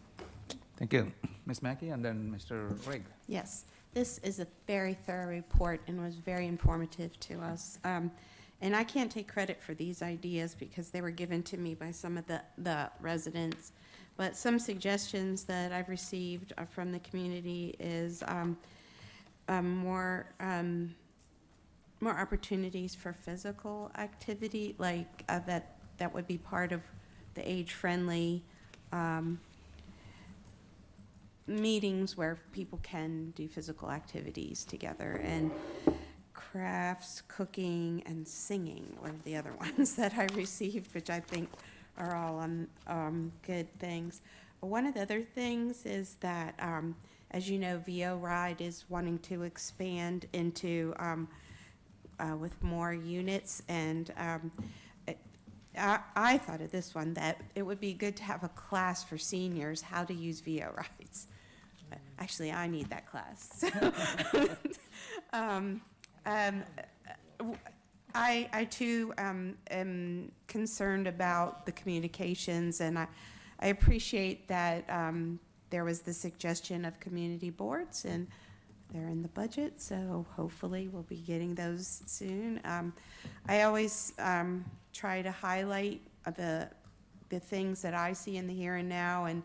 Thank you. Ms. Mackey and then Mr. Rigg. Yes, this is a very thorough report and was very informative to us. And I can't take credit for these ideas because they were given to me by some of the residents. But some suggestions that I've received from the community is more opportunities for physical activity, like that would be part of the age-friendly meetings where people can do physical activities together, and crafts, cooking, and singing were the other ones that I received, which I think are all good things. One of the other things is that, as you know, VO Ride is wanting to expand into with more units, and I thought of this one, that it would be good to have a class for seniors how to use VO Rides. Actually, I need that class. I too am concerned about the communications, and I appreciate that there was the suggestion of community boards, and they're in the budget, so hopefully we'll be getting those soon. I always try to highlight the things that I see in the here and now, and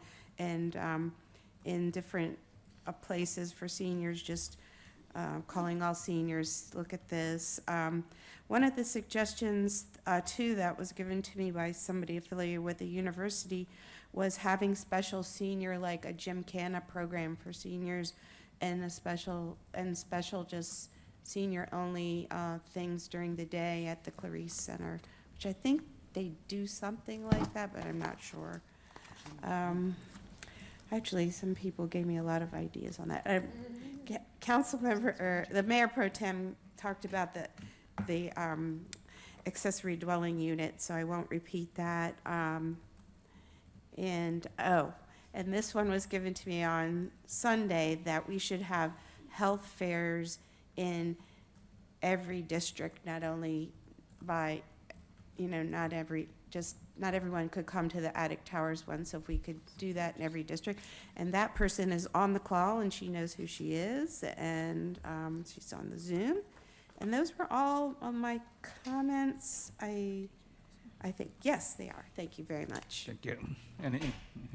in different places for seniors, just calling all seniors, look at this. One of the suggestions, too, that was given to me by somebody affiliated with the university was having special senior, like a Gymkhana program for seniors, and a special just senior-only things during the day at the Clarice Center, which I think they do something like that, but I'm not sure. Actually, some people gave me a lot of ideas on that. The Mayor Pro Tem talked about the accessory dwelling unit, so I won't repeat that. And this one was given to me on Sunday, that we should have health fairs in every district, not only by, not everyone could come to the Attic Towers one, so if we could do that in every district. And that person is on the call, and she knows who she is, and she's on the Zoom. And those were all of my comments. I think, yes, they are. Thank you very much. Thank you.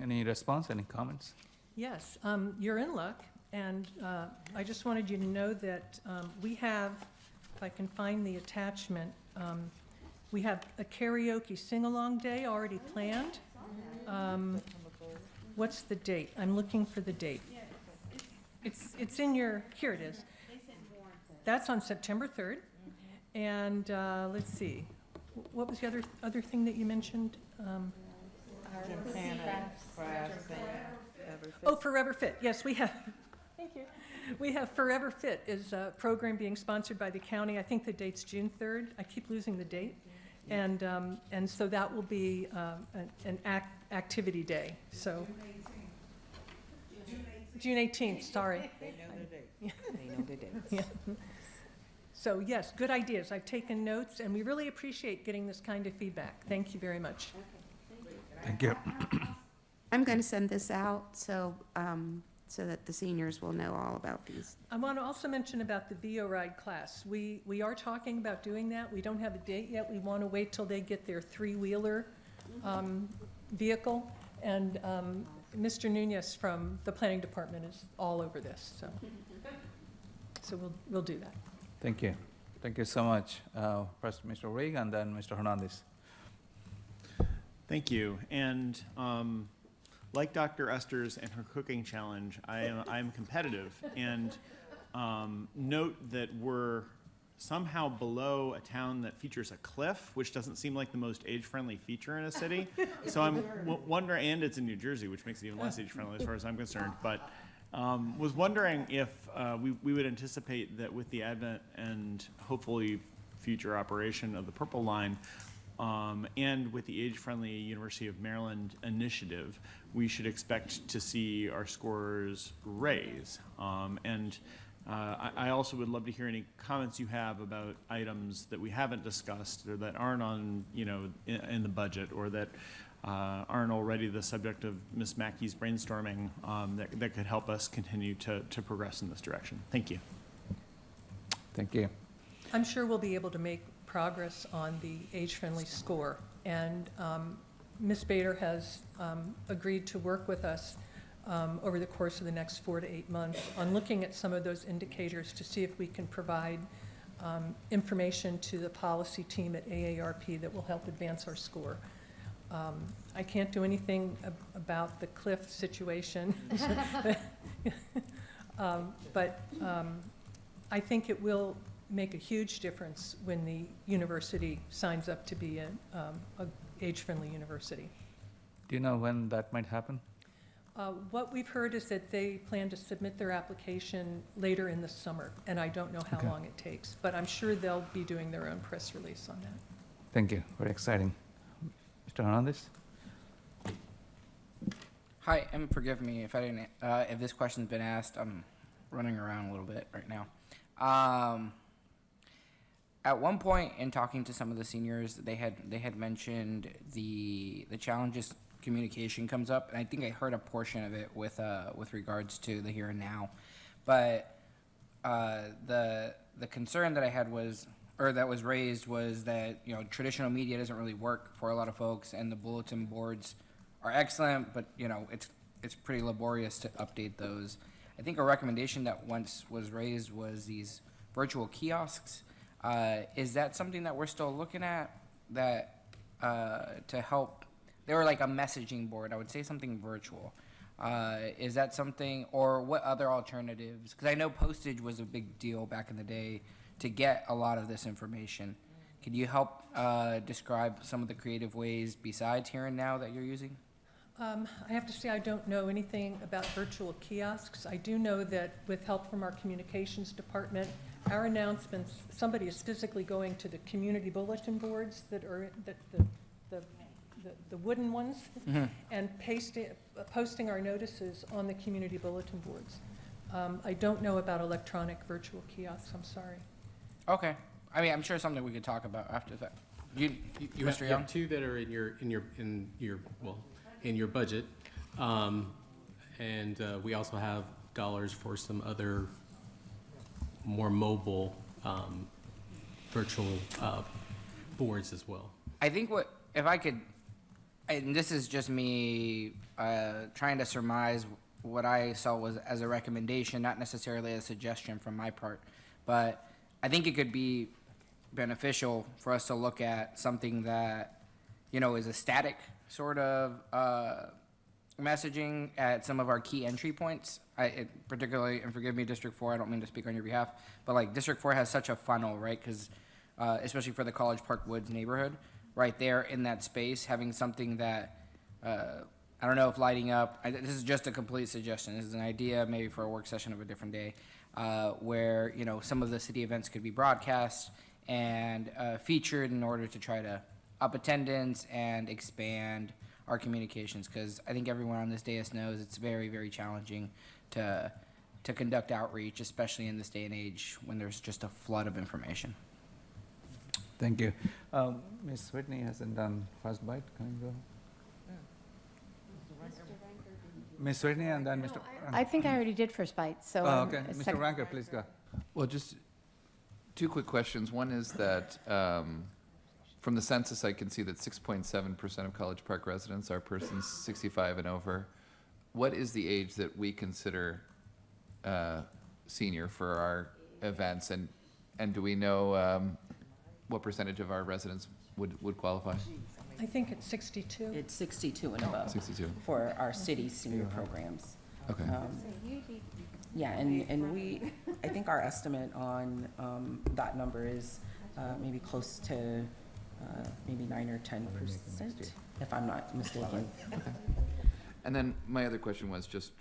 Any response, any comments? Yes, you're in luck, and I just wanted you to know that we have, if I can find the attachment, we have a karaoke sing-along day already planned. What's the date? I'm looking for the date. It's in your, here it is. That's on September 3rd. And let's see, what was the other thing that you mentioned? Oh, Forever Fit. Yes, we have. Thank you. We have Forever Fit is a program being sponsored by the county. I think the date's June 3rd. I keep losing the date. And so that will be an activity day. So June 18th, sorry. They know the date. They know the dates. Yeah. So yes, good ideas. I've taken notes, and we really appreciate getting this kind of feedback. Thank you very much. Thank you. I'm going to send this out so that the seniors will know all about these. I want to also mention about the VO Ride class. We are talking about doing that. We don't have a date yet. We want to wait till they get their three-wheeler vehicle. And Mr. Nunez from the planning department is all over this. So we'll do that. Thank you. Thank you so much. First, Mr. Rigg, and then Mr. Hernandez. Thank you. And like Dr. Esther's and her cooking challenge, I'm competitive. And note that we're somehow below a town that features a cliff, which doesn't seem like the most age-friendly feature in a city. So I'm wondering, and it's in New Jersey, which makes it even less age-friendly as far as I'm concerned. But Was wondering if we would anticipate that with the advent and hopefully future operation of the Purple Line, and with the Age-Friendly University of Maryland initiative, we should expect to see our scores raise. I also would love to hear any comments you have about items that we haven't discussed or that aren't on, in the budget, or that aren't already the subject of Ms. Mackey's brainstorming, that could help us continue to progress in this direction. Thank you. Thank you. I'm sure we'll be able to make progress on the age-friendly score. And Ms. Bader has agreed to work with us over the course of the next 4 to 8 months on looking at some of those indicators to see if we can provide information to the policy team at AARP that will help advance our score. I can't do anything about the Cliff situation, but I think it will make a huge difference when the university signs up to be an age-friendly university. Do you know when that might happen? What we've heard is that they plan to submit their application later in the summer, and I don't know how long it takes, but I'm sure they'll be doing their own press release on that. Thank you. Very exciting. Mr. Hernandez? Hi, and forgive me if I didn't, if this question's been asked. I'm running around a little bit right now. At one point in talking to some of the seniors, they had mentioned the challenges communication comes up, and I think I heard a portion of it with regards to the here and now. But the concern that I had was, or that was raised, was that traditional media doesn't really work for a lot of folks, and the bulletin boards are excellent, but it's pretty laborious to update those. I think a recommendation that once was raised was these virtual kiosks. Is that something that we're still looking at, that to help? They were like a messaging board. I would say something virtual. Is that something, or what other alternatives? Because I know postage was a big deal back in the day to get a lot of this information. Could you help describe some of the creative ways besides here and now that you're using? I have to say I don't know anything about virtual kiosks. I do know that with help from our communications department, our announcements, somebody is physically going to the community bulletin boards that are the wooden ones, and posting our notices on the community bulletin boards. I don't know about electronic virtual kiosks. I'm sorry. Okay. I mean, I'm sure something we could talk about after that. You Mr. Young? have two that are in your budget, and we also have dollars for some other more mobile virtual boards as well. I think if I could, and this is just me trying to surmise what I saw was as a recommendation, not necessarily a suggestion from my part, but I think it could be beneficial for us to look at something that, is a static sort of messaging at some of our key entry points. Particularly, and forgive me, District 4, I don't mean to speak on your behalf, but like District 4 has such a funnel, right? Because especially for the College Park Woods neighborhood, right there in that space, having something that, I don't know if lighting up, this is just a complete suggestion. This is an idea maybe for a work session of a different day, where, some of the city events could be broadcast and featured in order to try to up attendance and expand our communications, because I think everyone on this dais knows it's very, very challenging to conduct outreach, especially in this day and age when there's just a flood of information. Thank you. Ms. Whitney hasn't done first bite. Can you go? Ms. Whitney and then Mr. I think I already did first bite, so. Okay. Mr. Ranker, please go. Well, just two quick questions. One is that from the census, I can see that 6.7% of College Park residents are persons 65 and over. What is the age that we consider senior for our events, and do we know what percentage of our residents would qualify? I think it's 62. It's 62 and above. 62. For our city senior programs. Okay. Yeah, and I think our estimate on that number is maybe close to maybe 9 or 10%, if I'm not mistaken. Okay. And then my other question was just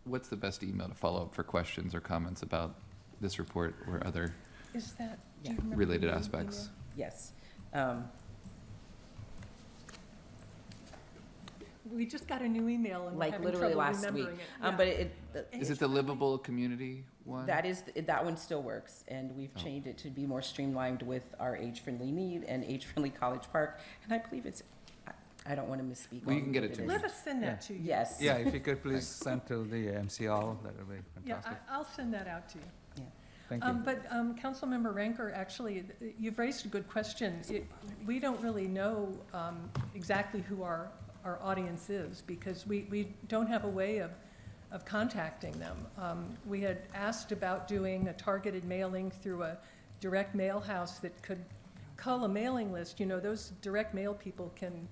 what's the best email to follow up for questions or comments about this report or other Is that, do Yeah. you remember? related the name aspects? Yes. We just got a new email and we're Like having literally trouble last week. remembering it. Yeah. But it, Is it the livable community one? that one still works, and we've Oh. changed it to be more streamlined with our age-friendly need and age-friendly College Park. And I believe I don't want to misspeak. Well, you on can get what it to is. me. Let us send that to you. Yes. Yeah, if you could please send to the MCL, that would be Yeah, fantastic. I'll send that out to you. Thank you. But Councilmember Ranker, actually, you've raised a good question. We don't really know exactly who our audience is because we don't have a way of contacting them. We had asked about doing a targeted mailing through a direct mail house that could cull a mailing list. You know, those direct mail people can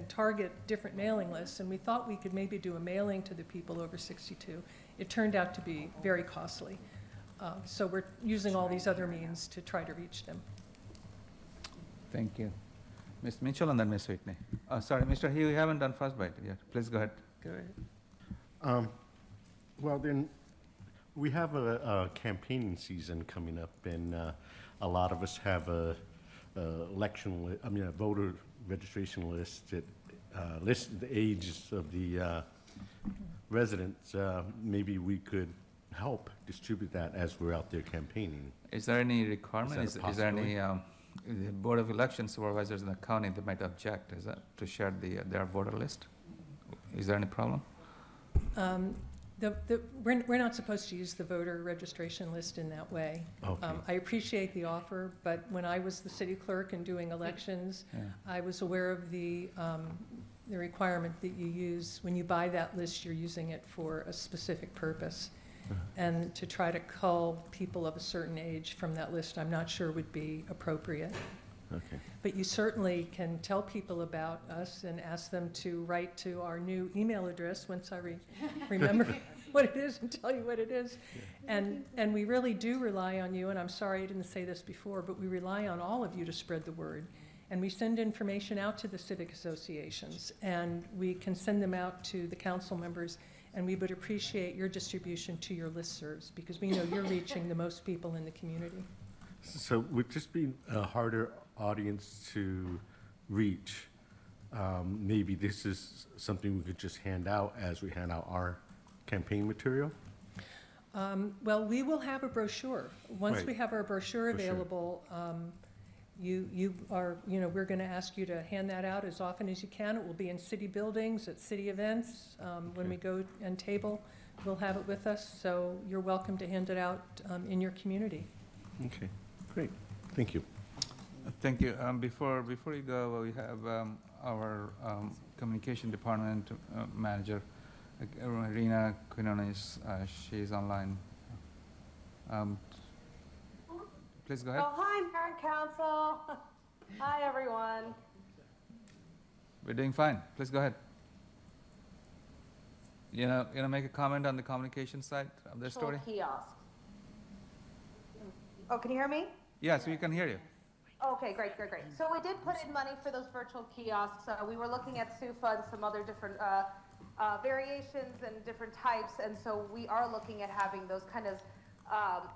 target different mailing lists, and we thought we could maybe do a mailing to the people over 62. It turned out to be very costly. So we're using all these other means to try to reach them. Thank you. Ms. Mitchell and then Ms. Whitney. Sorry, Mr. Hugh, you haven't done frostbite yet. Please go ahead. Go ahead. Well, then, we have a campaigning season coming up, and a lot of us have a voter registration list that lists the ages of the residents. Maybe we could help distribute that as we're out there campaigning. Is there any requirement? Is that a Is there any, the Board of Election Supervisors in the county that might object, is that, to share their voter list? Is there any problem? We're not supposed to use the voter registration list in that way. Okay. I appreciate the offer, but when I was the city clerk and doing elections, Yeah. I was aware of the requirement that you use, when you buy that list, you're using it for a specific purpose. And to try to cull people of a certain age from that list, I'm not sure would be appropriate. Okay. But you certainly can tell people about us and ask them to write to our new email address once I remember what it is and tell you what it is. And we really do rely on you, and I'm sorry I didn't say this before, but we rely on all of you to spread the word. And we send information out to the civic associations, and we can send them out to the council members, and we would appreciate your distribution to your listservs, because we know you're reaching the most people in the community. So would this be a harder audience to reach? Maybe this is something we could just hand out as we hand out our campaign material? Well, we will have a brochure. Once Right. we have our brochure Brochure. available, we're going to ask you to hand that out as often as you can. It will be in city buildings, at city events. When we go and table, we'll have it with us. So you're welcome to hand it out in your community. Okay, great. Thank you. Thank you. Before you go, we have our communication department manager, Rena Quinones. She's online. Please go ahead. Oh, hi, Mayor and Council. Hi, everyone. We're doing fine. Please go ahead. You know, make a comment on the communication side of the story? Kiosks. Oh, can you hear me? Yes, we can hear you. Okay, great. So we did put in money for those virtual kiosks. We were looking at SUFA and some other different variations and different types, and so we are looking at having those kind of,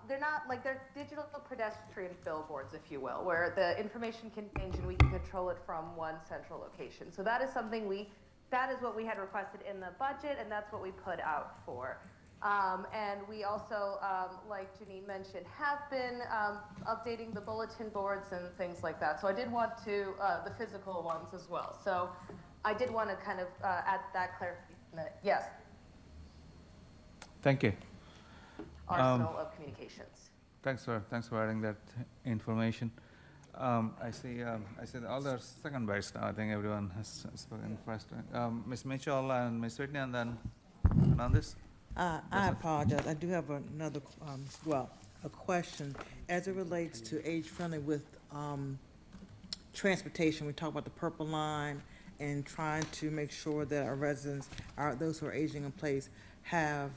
they're digital pedestrian billboards, if you will, where the information can change and we can control it from one central location. So that is something that is what we had requested in the budget, and that's what we put out for. And we also, like Janine mentioned, have been updating the bulletin boards and things like that. So I did want to, the physical ones as well. So I did want to kind of add that clarification. Yes, Thank you. arsenal of communications. Thanks for adding that information. I see all the second base now. I think everyone has spoken first. Ms. Mitchell and Ms. Whitney, and then Fernandez. I apologize. I do have another, a question. As it relates to age-friendly with transportation, we talk about the Purple Line and trying to make sure that our residents, those who are aging in place, have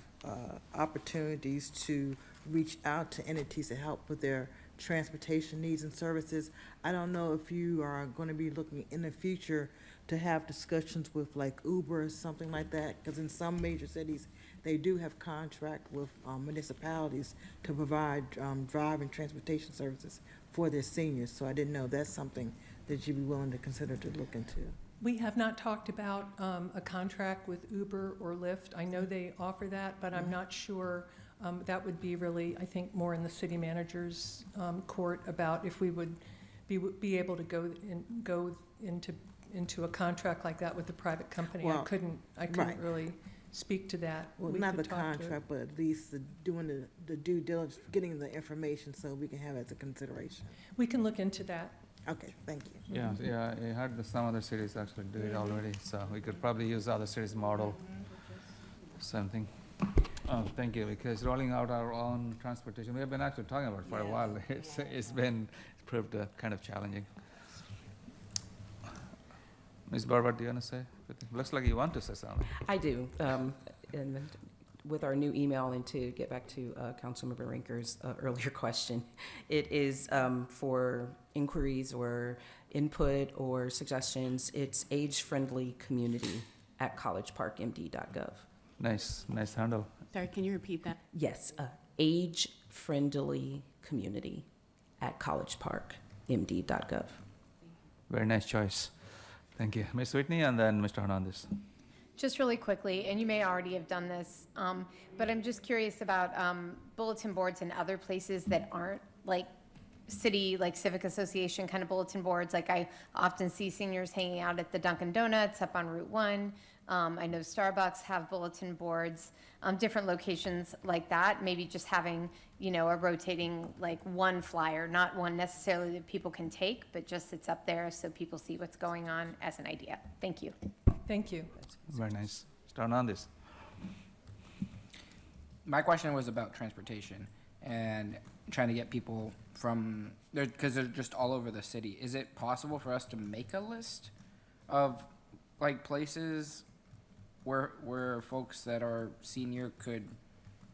opportunities to reach out to entities to help with their transportation needs and services. I don't know if you are going to be looking in the future to have discussions with like Uber or something like that, because in some major cities, they do have contract with municipalities to provide drive and transportation services for their seniors. So I didn't know that's something that you'd be willing to consider to look into. We have not talked about a contract with Uber or Lyft. I know they offer that, but I'm not sure. That would be really, I think, more in the city manager's court about if we would be able to go into a contract like that with a private company. Well, I couldn't right. really speak to that. Well, We not the could talk to it. contract, but at least doing the due diligence, getting the information so we can have it as a consideration. We can look into that. Okay, thank you. Yeah, I heard that some other cities actually do it already, so we could probably use other cities' model. Something. Oh, thank you, because rolling out our own transportation, we have been actually talking about it for a while. It's proved kind of challenging. Ms. Barber, do you want to say? Looks like you want to say something. I do. And then with our new email, and to get back to Councilmember Rinker's earlier question, it is for inquiries or input or suggestions. It's agefriendlycommunity@collegeparkmd.gov. Nice handle. Sorry, can you repeat that? Yes, agefriendlycommunity@collegeparkmd.gov. Very nice choice. Thank you. Ms. Whitney and then Mr. Hernandez. Just really quickly, and you may already have done this, but I'm just curious about bulletin boards and other places that aren't like city, like civic association kind of bulletin boards. Like I often see seniors hanging out at the Dunkin' Donuts up on Route 1. I know Starbucks have bulletin boards, different locations like that. Maybe just having, a rotating like one flyer, not one necessarily that people can take, but just it's up there so people see what's going on as an idea. Thank you. Thank you. Very nice. Mr. Hernandez. My question was about transportation and trying to get people from there, because they're just all over the city. Is it possible for us to make a list of like places where folks that are senior could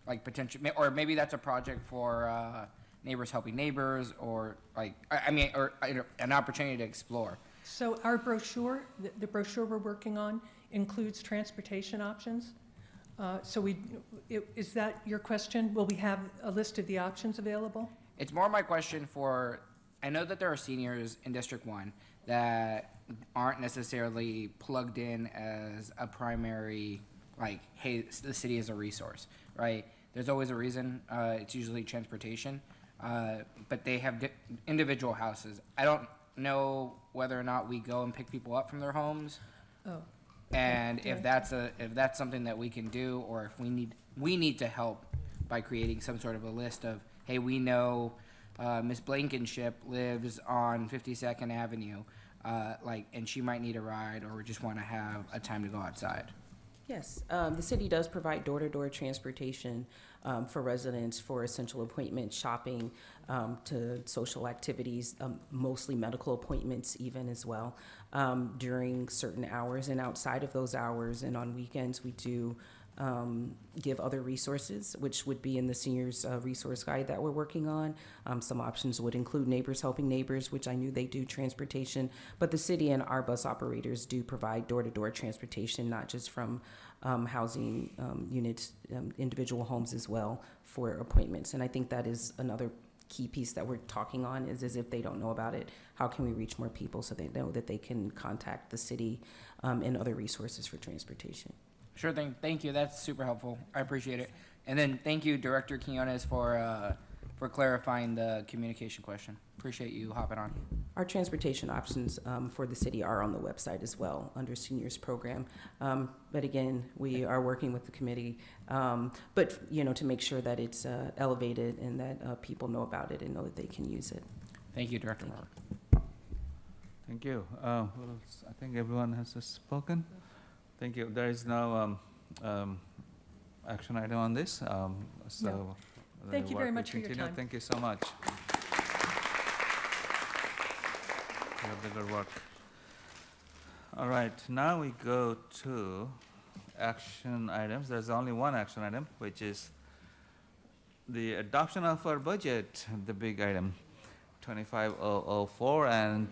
like potentially, or maybe that's a project for Neighbors Helping Neighbors, or like or an opportunity to explore. So our brochure, the brochure we're working on includes transportation options. Is that your question? Will we have a list of the options available? It's more my question for, I know that there are seniors in District 1 that aren't necessarily plugged in as a primary, like, hey, the city is a resource, right? There's always a reason. It's usually transportation. But they have individual houses. I don't know whether or not we go and pick people up from their homes. Oh. And Okay. if that's something that we can do, or if we need to help by creating some sort of a list of, hey, we know Miss Blankenship lives on 52nd Avenue, and she might need a ride, or we just want to have a time to go outside. Yes, the city does provide door-to-door transportation for residents for essential appointments, shopping, to social activities, mostly medical appointments even as well, during certain hours. And outside of those hours and on weekends, we do give other resources, which would be in the seniors resource guide that we're working on. Some options would include Neighbors Helping Neighbors, which I knew they do transportation, but the city and our bus operators do provide door-to-door transportation, not just from housing units, individual homes as well for appointments. And I think that is another key piece that we're talking on, is as if they don't know about it, how can we reach more people so they know that they can contact the city and other resources for transportation. Sure thing. Thank you. That's super helpful. I appreciate it. And then thank you, Director Quinones, for clarifying the communication question. Appreciate you hopping on. Our transportation options for the city are on the website as well under seniors program. But again, we are working with the committee, but to make sure that it's elevated and that people know about it and know that they can use it. Thank you, Director. Thank you. I think everyone has spoken. Thank you. There is no action item on this, so. Thank you very much for your time. Thank you so much. You have the good work. All right, now we go to action items. There's only one action item, which is the adoption of our budget, the big item, 25004, and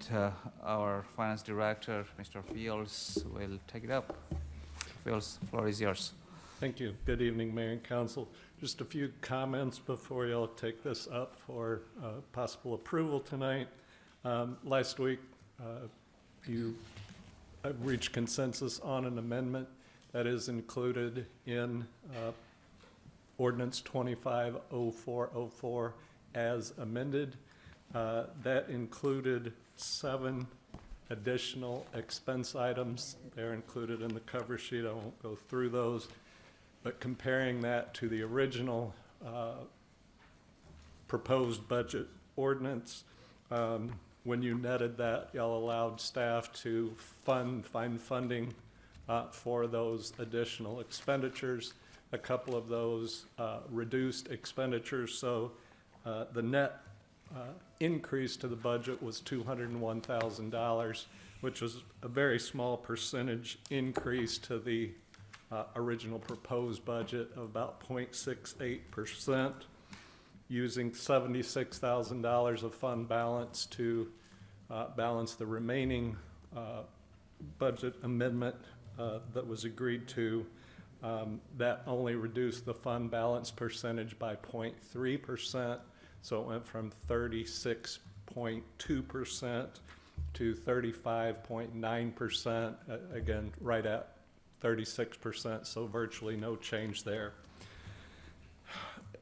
our finance director, Mr. Fields, will take it up. Fields, floor is yours. Thank you. Good evening, Mayor and Council. Just a few comments before y'all take this up for possible approval tonight. Last week, you reached consensus on an amendment that is included in Ordinance 250404 as amended. That included 7 additional expense items. They're included in the cover sheet. I won't go through those. But comparing that to the original proposed budget ordinance, when you netted that, y'all allowed staff to find funding for those additional expenditures. A couple of those reduced expenditures, so the net increase to the budget was $201,000, which was a very small percentage increase to the original proposed budget of about 0.68%, using $76,000 of fund balance to balance the remaining budget amendment that was agreed to. That only reduced the fund balance percentage by 0.3%, so it went from 36.2% to 35.9%, again, right at 36%, so virtually no change there.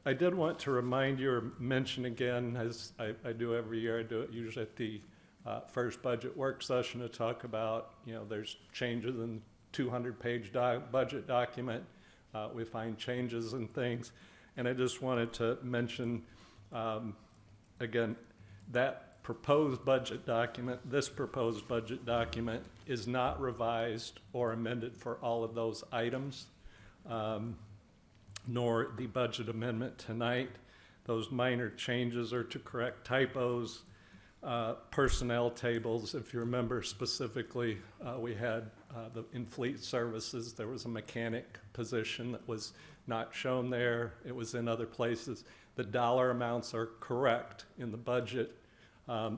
I did want to remind you or mention again, as I do every year, I do it usually at the first budget work session, to talk about, there's changes in 200-page budget document. We find changes and things. And I just wanted to mention, again, that proposed budget document, this proposed budget document is not revised or amended for all of those items, nor the budget amendment tonight. Those minor changes are to correct typos, personnel tables. If you remember specifically, we had in fleet services, there was a mechanic position that was not shown there. It was in other places. The dollar amounts are correct in the budget.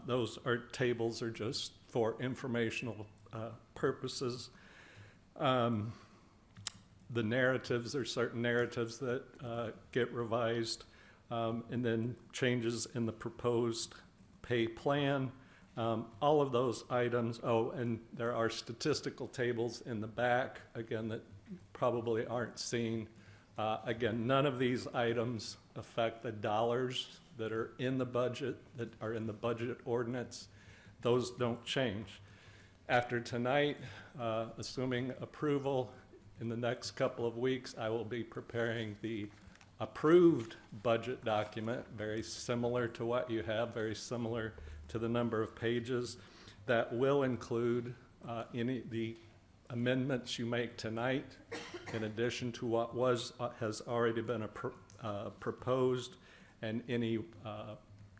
Those tables are just for informational purposes. The narratives, there are certain narratives that get revised, and then changes in the proposed pay plan. All of those items, and there are statistical tables in the back, again, that probably aren't seen. Again, none of these items affect the dollars that are in the budget, that are in the budget ordinance. Those don't change. After tonight, assuming approval in the next couple of weeks, I will be preparing the approved budget document, very similar to what you have, very similar to the number of pages. That will include the amendments you make tonight, in addition to what has already been proposed, and any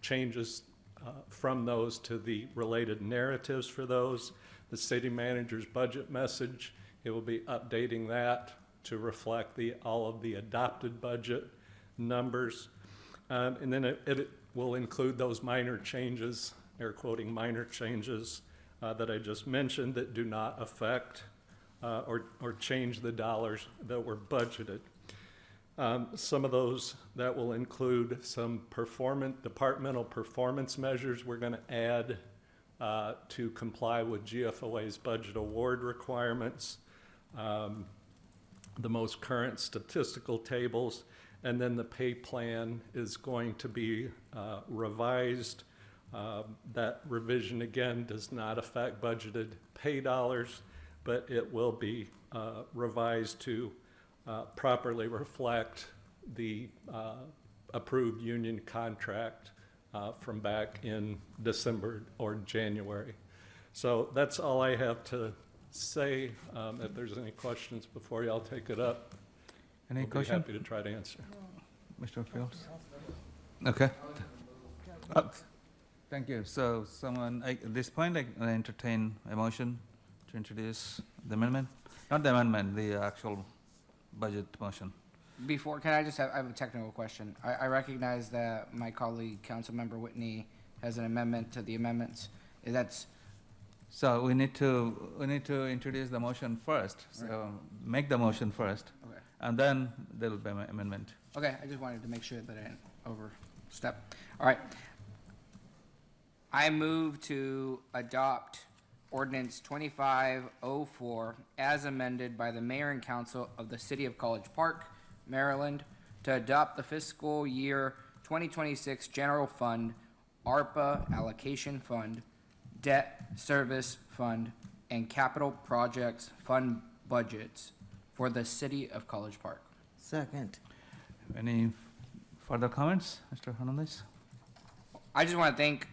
changes from those to the related narratives for those. The city manager's budget message, it will be updating that to reflect all of the adopted budget numbers. And then it will include those minor changes, air quoting minor changes, that I just mentioned that do not affect or change the dollars that were budgeted. Some of those that will include some departmental performance measures we're going to add to comply with GFOA's budget award requirements, the most current statistical tables, and then the pay plan is going to be revised. That revision, again, does not affect budgeted pay dollars, but it will be revised to properly reflect the approved union contract from back in December or January. So that's all I have to say. If there's any questions before y'all take it up, Any I'll question? be happy to try to answer. Mr. Fields? Okay. Thank you. So at this point, I entertain a motion to introduce the amendment? Not the amendment, the actual budget motion. Before, I have a technical question. I recognize that my colleague, Councilmember Whitney, has an amendment to the amendments. So we need to introduce the motion first. So make the motion first. Okay. and then there will be an amendment. Okay, I just wanted to make sure that I didn't overstep. All right. I move to adopt ordinance 2504 as amended by the mayor and council of the city of College Park, Maryland, to adopt the fiscal year 2026 general fund, ARPA allocation fund, debt service fund, and capital projects fund budgets for the city of College Park. Second. Any further comments, Mr. Hernandez? I just want to thank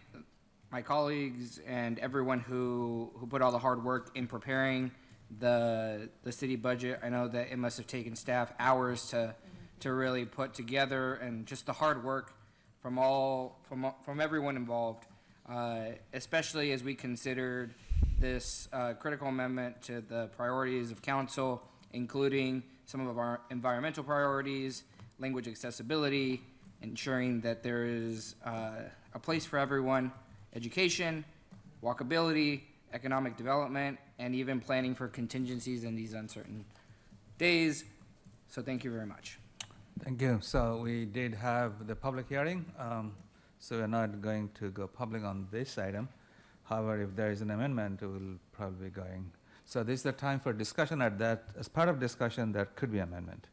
my colleagues and everyone who put all the hard work in preparing the city budget. I know that it must have taken staff hours to really put together, and just the hard work from everyone involved, especially as we considered this critical amendment to the priorities of council, including some of our environmental priorities, language accessibility, ensuring that there is a place for everyone, education, walkability, economic development, and even planning for contingencies in these uncertain days. So thank you very much. Thank you. So we did have the public hearing, so we're not going to go public on this item. However, if there is an amendment, we'll probably be going. So this is the time for discussion at that. As part of discussion, there could be amendment.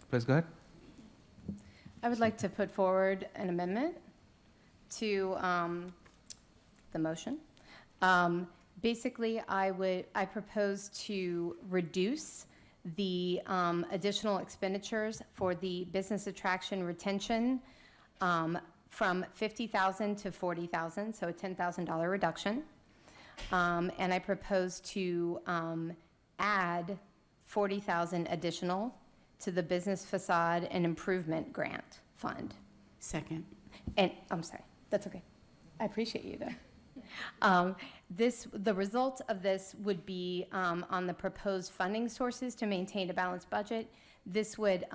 Please go ahead. I would like to put forward an amendment to the motion. Basically, I propose to reduce the additional expenditures for the business attraction retention from $50,000 to $40,000, so a $10,000 reduction. And I propose to add $40,000 additional to the business facade and improvement grant fund. Second. And, I'm sorry, that's okay. I appreciate you though. The result of this would be on the proposed funding sources to maintain a balanced budget. This would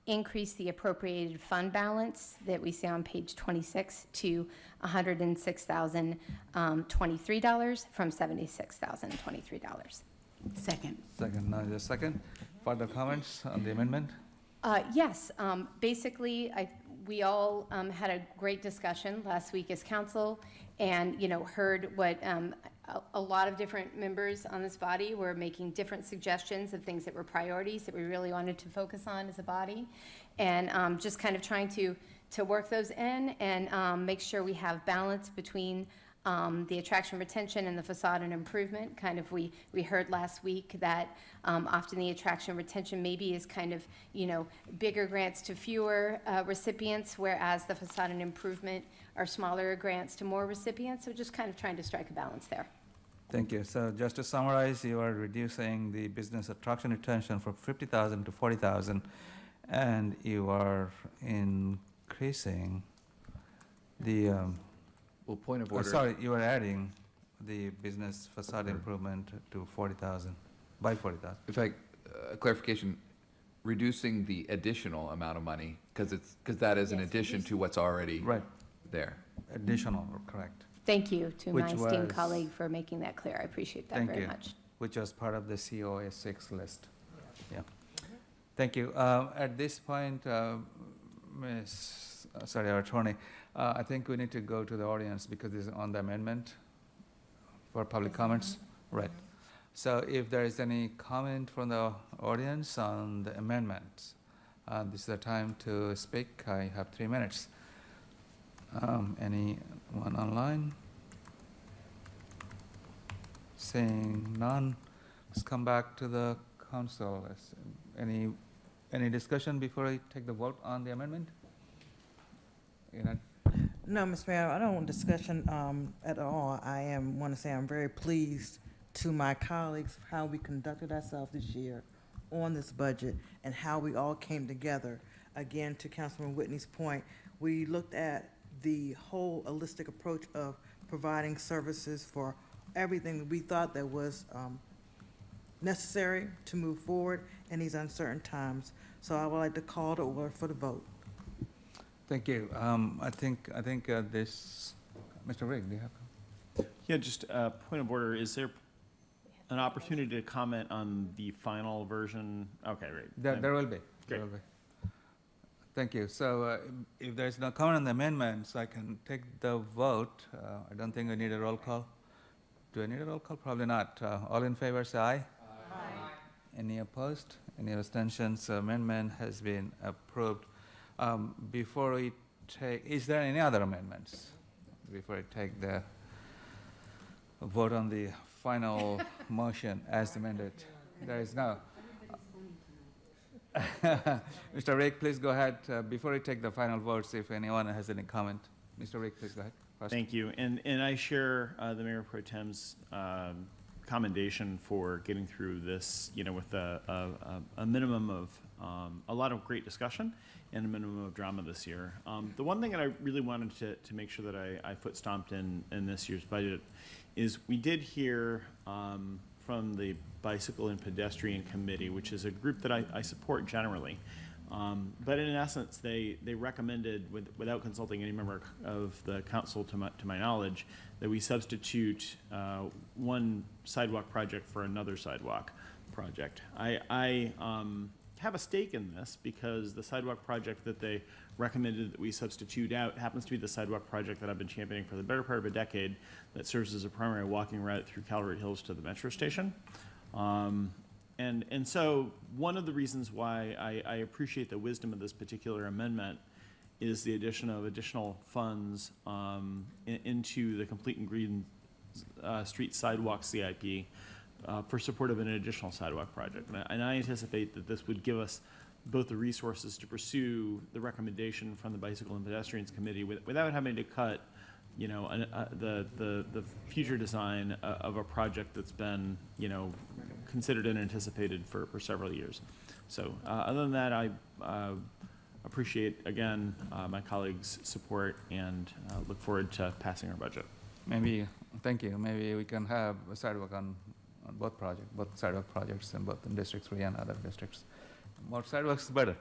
increase the appropriated fund balance that we see on page 26 to $106,023 from $76,023. Second. Second, now the second. Further comments on the amendment? Yes, basically, we all had a great discussion last week as council, and heard what a lot of different members on this body were making different suggestions of things that were priorities that we really wanted to focus on as a body, and just kind of trying to work those in and make sure we have balance between the attraction retention and the facade and improvement. Kind of we heard last week that often the attraction retention maybe is kind of bigger grants to fewer recipients, whereas the facade and improvement are smaller grants to more recipients. So just kind of trying to strike a balance there. Thank you. So just to summarize, you are reducing the business attraction retention from 50,000 to 40,000, and you are increasing the. Well, point of order. Sorry, you are adding the business facade improvement to 40,000, by 40,000. In fact, clarification, reducing the additional amount of money, because that is in addition to what's already there. Additional, correct. Thank you to my Which esteemed was- colleague for making that clear. I appreciate that very much. Which was part of the COA 6 list. Yeah. Thank you. At this point, our attorney, I think we need to go to the audience because this is on the amendment for public comments. Right. So if there is any comment from the audience on the amendment, this is the time to speak. I have 3 minutes. Anyone online? Seeing none, let's come back to the council. Any discussion before I take the vote on the amendment? No, Mr. Mayor, I don't want discussion at all. Want to say I'm very pleased to my colleagues how we conducted ourselves this year on this budget and how we all came together. Again, to Councilman Whitney's point, we looked at the whole holistic approach of providing services for everything that we thought that was necessary to move forward in these uncertain times. So I would like to call to order for the vote. Thank you. I think this, Mr. Rigg, do you have? Yeah, just a point of order. Is there an opportunity to comment on the final version? Okay, great. There will be. Great. There will be. Thank you. So if there's no comment on the amendments, I can take the vote. I don't think I need a roll call. Do I need a roll call? Probably not. All in favor, say aye. Aye. Any opposed? Any abstentions? Amendment has been approved. Before we take, is there any other amendments? Before I take the vote on the final motion as amended. There is no. Mr. Rick, please go ahead. Before I take the final votes, if anyone has any comment. Mr. Rick, please go ahead. First. Thank you. And I share the Mayor Pro Tem's commendation for getting through this, with a minimum of a lot of great discussion and a minimum of drama this year. The one thing that I really wanted to make sure that I foot stomped in this year's budget is we did hear from the Bicycle and Pedestrian Committee, which is a group that I support generally. But in essence, they recommended, without consulting any member of the council, to my knowledge, that we substitute one sidewalk project for another sidewalk project. I have a stake in this because the sidewalk project that they recommended that we substitute out happens to be the sidewalk project that I've been championing for the better part of a decade that serves as a primary walking route through Calvert Hills to the metro station. And so one of the reasons why I appreciate the wisdom of this particular amendment is the addition of additional funds into the Complete and Green Street Sidewalk CIP for support of an additional sidewalk project. And I anticipate that this would give us both the resources to pursue the recommendation from the Bicycle and Pedestrians Committee without having to cut, the future design of a project that's been, considered and anticipated for several years. So other than that, I appreciate, again, my colleagues' support and look forward to passing our budget. Thank you. Maybe we can have a sidewalk on both sidewalk projects in both in District 3 and other districts. More sidewalks, better.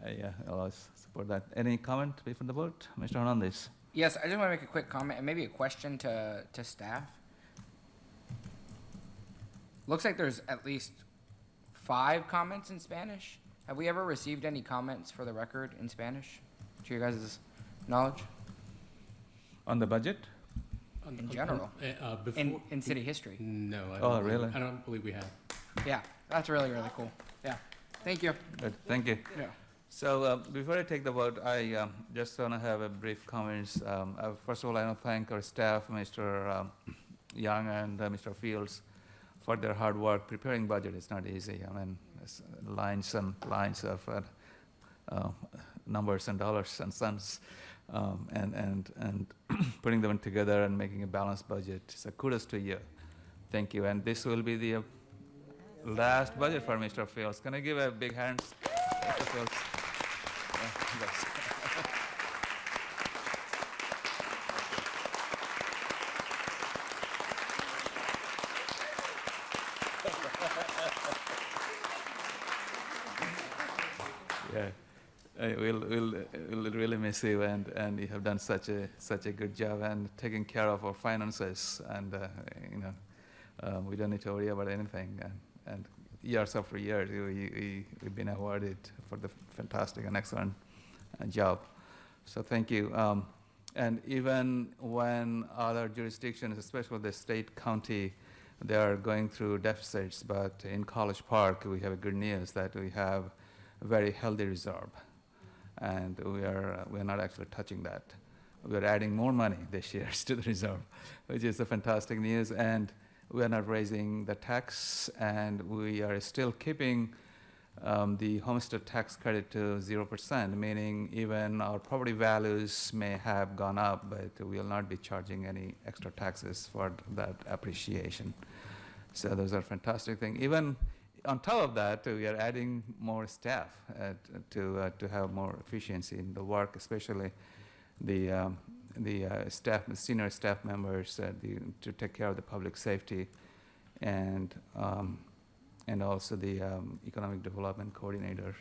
Yeah, I'll support that. Any comment before the vote? Mr. Hernandez. Yes, I just want to make a quick comment and maybe a question to staff. Looks like there's at least 5 comments in Spanish. Have we ever received any comments for the record in Spanish, to your guys' knowledge? On the budget? In general, in city history. No. Really? I don't believe we have. Yeah, that's really, really cool. Yeah. Thank you. Good. Thank you. Yeah. So before I take the vote, I just want to have a brief comments. First of all, I want to thank our staff, Mr. Young and Mr. Fields, for their hard work preparing budget. It's not easy. I mean, it's lines and lines of numbers and dollars and cents, and putting them together and making a balanced budget. So kudos to you. Thank you. And this will be the last budget for Mr. Fields. Can I give a big hand, Mr. Fields? Yes. Yeah, we'll really miss you, and you have done such a good job and taking care of our finances, and we don't need to worry about anything. And years after years, we've been awarded for the fantastic and excellent job. So thank you. And even when other jurisdictions, especially the state, county, they are going through deficits, but in College Park, we have good news that we have a very healthy reserve, and we are not actually touching that. We are adding more money this year to the reserve, which is a fantastic news. And we are not raising the tax, and we are still keeping the homestead tax credit to 0%, meaning even our property values may have gone up, but we will not be charging any extra taxes for that appreciation. So those are fantastic things. Even on top of that, we are adding more staff to have more efficiency in the work, especially the staff, the senior staff members to take care of the public safety, and also the economic development coordinators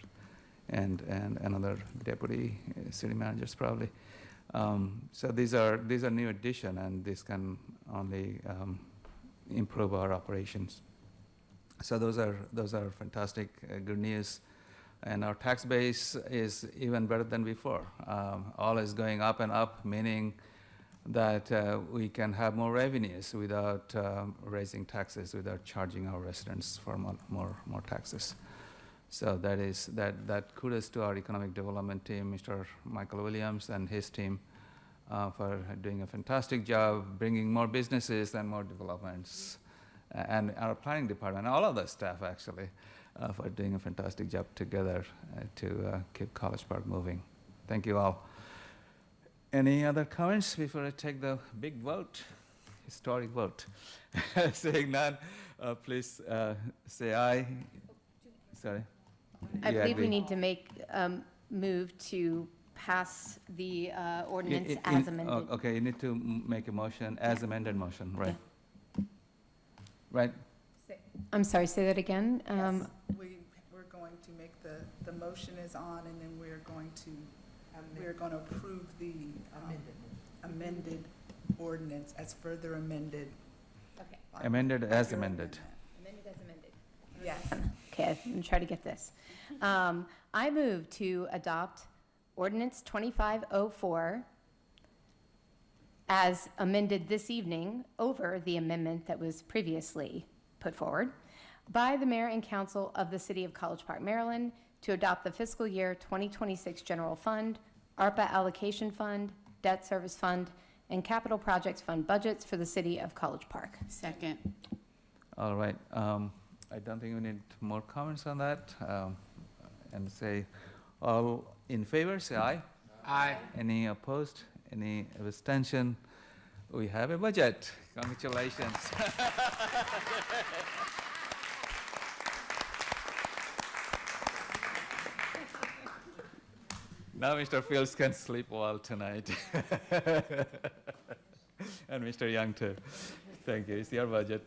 and another deputy city managers probably. So these are new addition, and this can only improve our operations. So those are fantastic good news. And our tax base is even better than before. All is going up and up, meaning that we can have more revenues without raising taxes, without charging our residents for more taxes. So that kudos to our economic development team, Mr. Michael Williams and his team, for doing a fantastic job bringing more businesses and more developments, and our planning department, all of the staff actually, for doing a fantastic job together to keep College Park moving. Thank you all. Any other comments before I take the big vote, historic vote? Saying none, please say aye. Sorry. I You believe we agree? need to make move to pass the ordinance as amended. Okay, you need to make a motion, as amended motion, right? Right? I'm sorry, say that again. Yes, we're going to make the motion is on, and then we're going to approve the amended ordinance as further amended. Okay. Amended as amended. Amended as amended. Yes. Okay, I'm going to try to get this. I move to adopt ordinance 2504 as amended this evening over the amendment that was previously put forward by the mayor and council of the city of College Park, Maryland, to adopt the fiscal year 2026 general fund, ARPA allocation fund, debt service fund, and capital projects fund budgets for the city of College Park. Second. All right. I don't think we need more comments on that. And say, all in favor, say aye. Aye. Any opposed? Any abstention? We have a budget. Congratulations. Now Mr. Fields can sleep well tonight. And Mr. Young too. Thank you. It's your budget.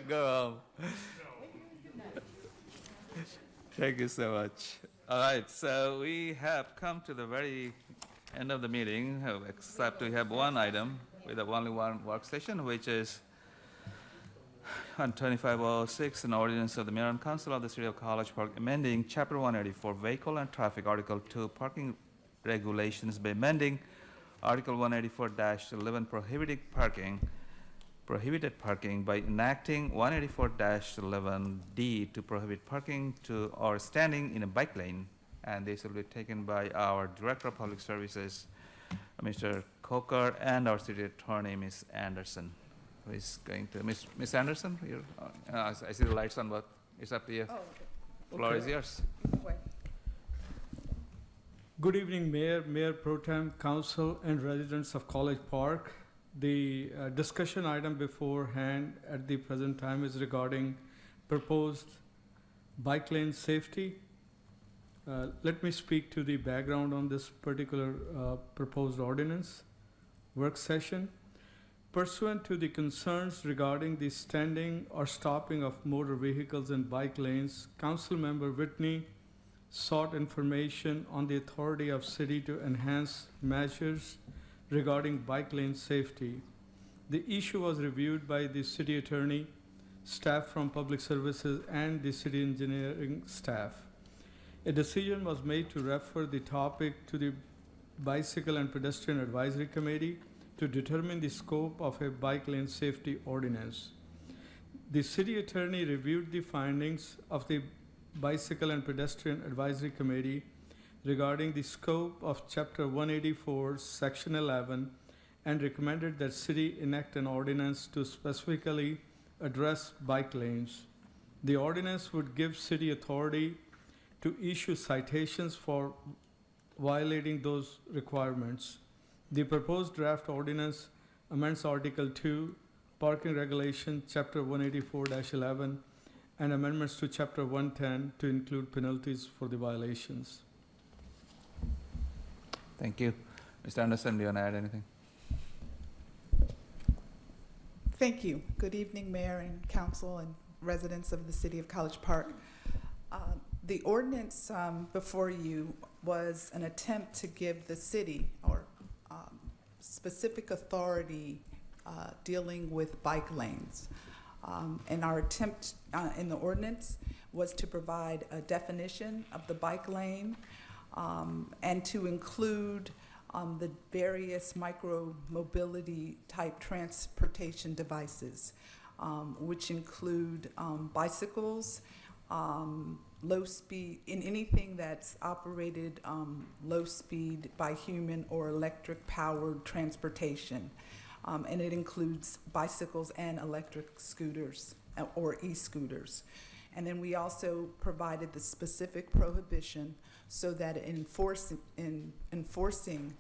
Go home. Thank you so much. All right, so we have come to the very end of the meeting, except we have one item with only one work session, which is on 2506, an ordinance of the Mayor and Council of the City of College Park amending Chapter 184, Vehicle and Traffic, Article 2, Parking Regulations by amending Article 184-11, prohibited parking by enacting 184-11D to prohibit parking to or standing in a bike lane. And this will be taken by our Director of Public Services, Mr. Coker, and our City Attorney, Ms. Anderson, who is going to, Ms. Anderson, I see the lights on, but it's up to you. Oh, okay. Floor is yours. Either way. Good evening, Mayor, Mayor Pro Tem, Council, and residents of College Park. The discussion item beforehand at the present time is regarding proposed bike lane safety. Let me speak to the background on this particular proposed ordinance work session. Pursuant to the concerns regarding the standing or stopping of motor vehicles in bike lanes, Council Member Whitney sought information on the authority of city to enhance measures regarding bike lane safety. The issue was reviewed by the city attorney, staff from public services, and the city engineering staff. A decision was made to refer the topic to the Bicycle and Pedestrian Advisory Committee to determine the scope of a bike lane safety ordinance. The city attorney reviewed the findings of the Bicycle and Pedestrian Advisory Committee regarding the scope of Chapter 184, Section 11, and recommended that city enact an ordinance to specifically address bike lanes. The ordinance would give city authority to issue citations for violating those requirements. The proposed draft ordinance amends Article 2, Parking Regulation, Chapter 184-11, and amendments to Chapter 110 to include penalties for the violations. Thank you. Mr. Anderson, do you want to add anything? Thank you. Good evening, Mayor and Council and residents of the City of College Park. The ordinance before you was an attempt to give the city or specific authority dealing with bike lanes. And our attempt in the ordinance was to provide a definition of the bike lane and to include the various micro-mobility type transportation devices, which include bicycles, low speed, in anything that's operated low speed by human or electric powered transportation. And it includes bicycles and electric scooters or e-scooters. And then we also provided the specific prohibition so that in enforcing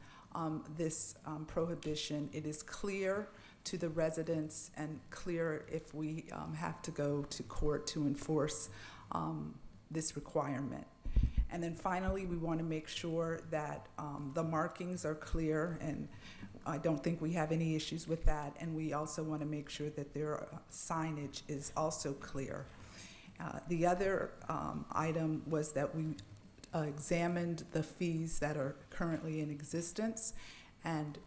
this prohibition, it is clear to the residents and clear if we have to go to court to enforce this requirement. And then finally, we want to make sure that the markings are clear, and I don't think we have any issues with that. And we also want to make sure that their signage is also clear. The other item was that we examined the fees that are currently in existence. And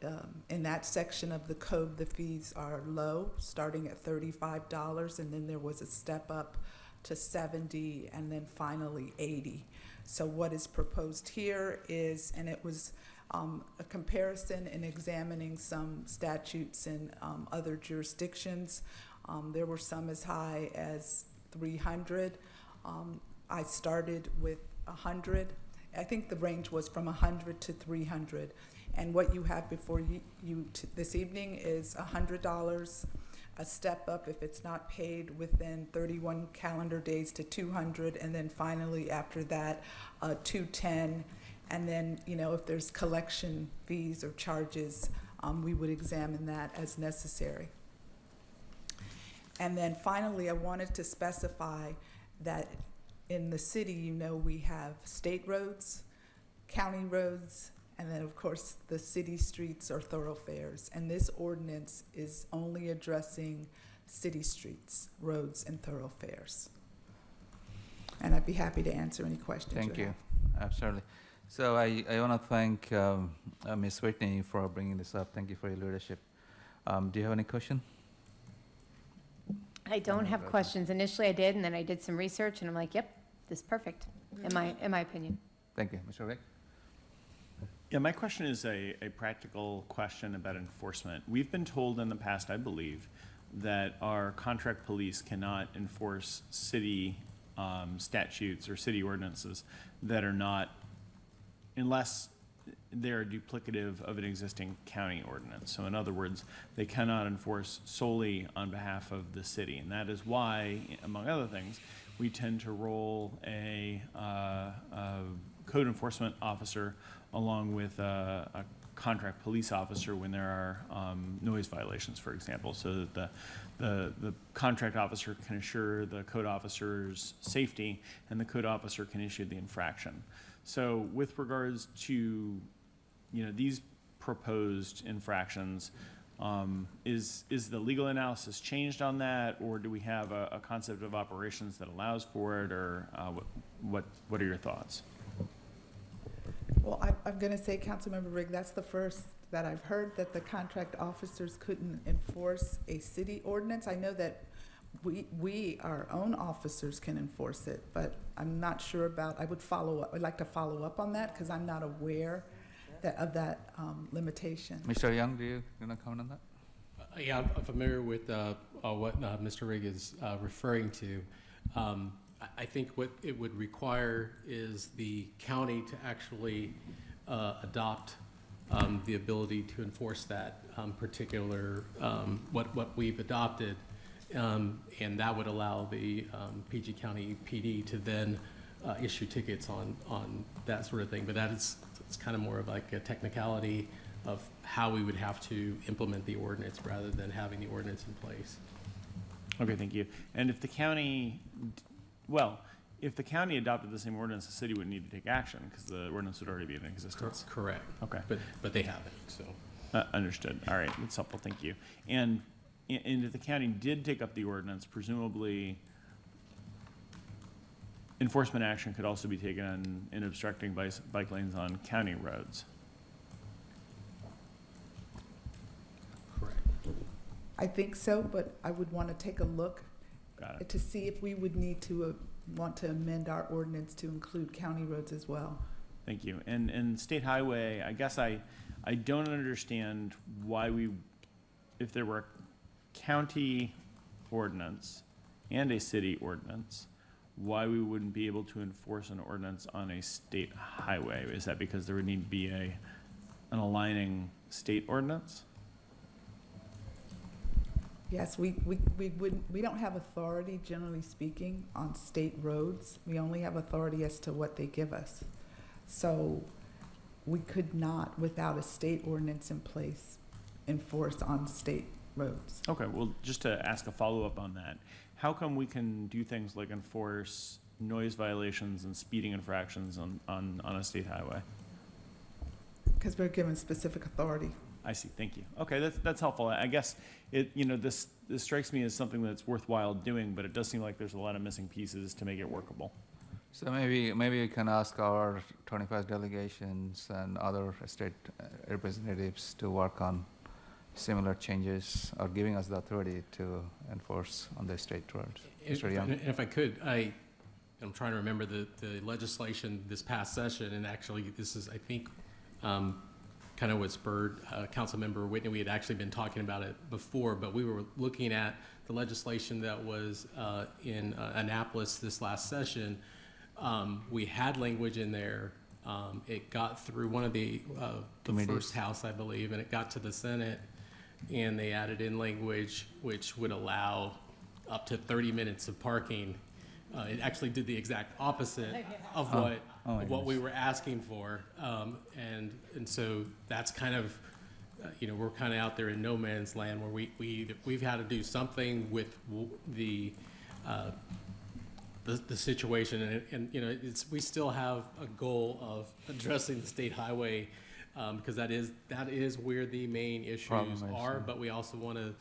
in that section of the code, the fees are low, starting at $35, and then there was a step up to $70, and then finally $80. So what is proposed here is, and it was a comparison in examining some statutes in other jurisdictions. There were some as high as 300. I started with 100. I think the range was from 100 to 300. And what you have before you this evening is $100, a step up if it's not paid within 31 calendar days to 200, and then finally after that, 210. And then, you know, if there's collection fees or charges, we would examine that as necessary. And then finally, I wanted to specify that in the city, you know, we have state roads, county roads, and then of course the city streets or thoroughfares. And this ordinance is only addressing city streets, roads, and thoroughfares. And I'd be happy to answer any questions. Thank you. Absolutely. So I want to thank Ms. Whitney for bringing this up. Thank you for your leadership. Do you have any question? I don't have questions. Initially I did, and then I did some research, and I'm like, yep, this is perfect, in my opinion. Thank you. Mr. Rick? Yeah, my question is a practical question about enforcement. We've been told in the past, I believe, that our contract police cannot enforce city statutes or city ordinances that are not, unless they're duplicative of an existing county ordinance. So in other words, they cannot enforce solely on behalf of the city. And that is why, among other things, we tend to roll a code enforcement officer along with a contract police officer when there are noise violations, for example, so that the contract officer can assure the code officer's safety and the code officer can issue the infraction. So with regards to, you know, these proposed infractions, is the legal analysis changed on that, or do we have a concept of operations that allows for it, or what are your thoughts? Well, I'm going to say, Councilmember Rigg, that's the first that I've heard that the contract officers couldn't enforce a city ordinance. I know that we, our own officers, can enforce it, but I'm not sure about, I'd like to follow up on that because I'm not aware of that limitation. Mr. Young, do you want to comment on that? Yeah, I'm familiar with what Mr. Rigg is referring to. I think what it would require is the county to actually adopt the ability to enforce that particular, what we've adopted. And that would allow the PG County PD to then issue tickets on that sort of thing. But it's kind of more of like a technicality of how we would have to implement the ordinance rather than having the ordinance in place. Okay, thank you. And if the county, if the county adopted the same ordinance, the city would need to take action because the ordinance would already be in existence. Correct. Okay. But they haven't, so. Understood. All right, that's helpful. Thank you. And if the county did take up the ordinance, presumably enforcement action could also be taken in obstructing bike lanes on county roads. Correct. I think so, but I would want to take a look Got it. to see if we would need to want to amend our ordinance to include county roads as well. Thank you. And state highway, I guess I don't understand why if there were a county ordinance and a city ordinance, why we wouldn't be able to enforce an ordinance on a state highway. Is that because there would need to be an aligning state ordinance? Yes, we don't have authority, generally speaking, on state roads. We only have authority as to what they give us. So we could not, without a state ordinance in place, enforce on state roads. Okay, well, just to ask a follow-up on that, how come we can do things like enforce noise violations and speeding infractions on a state highway? Because we're given specific authority. I see, thank you. Okay, that's helpful. I guess this strikes me as something that's worthwhile doing, but it does seem like there's a lot of missing pieces to make it workable. So maybe we can ask our 25 delegations and other state representatives to work on similar changes or giving us the authority to enforce on the state roads. Mr. Young? And if I could, I'm trying to remember the legislation this past session, and actually this is, I think, kind of what spurred Councilmember Whitney. We had actually been talking about it before, but we were looking at the legislation that was in Annapolis this last session. We had language in there. It got through one of the first house, I believe, and it got to the Senate, and they added in language which would allow up to 30 minutes of parking. It actually did the exact opposite of what we were asking for, and so that's kind of, we're kind of out there in no man's land where we've had to do something with the situation, and we still have a goal of addressing the state highway, because that is where the main issues are, but we also want to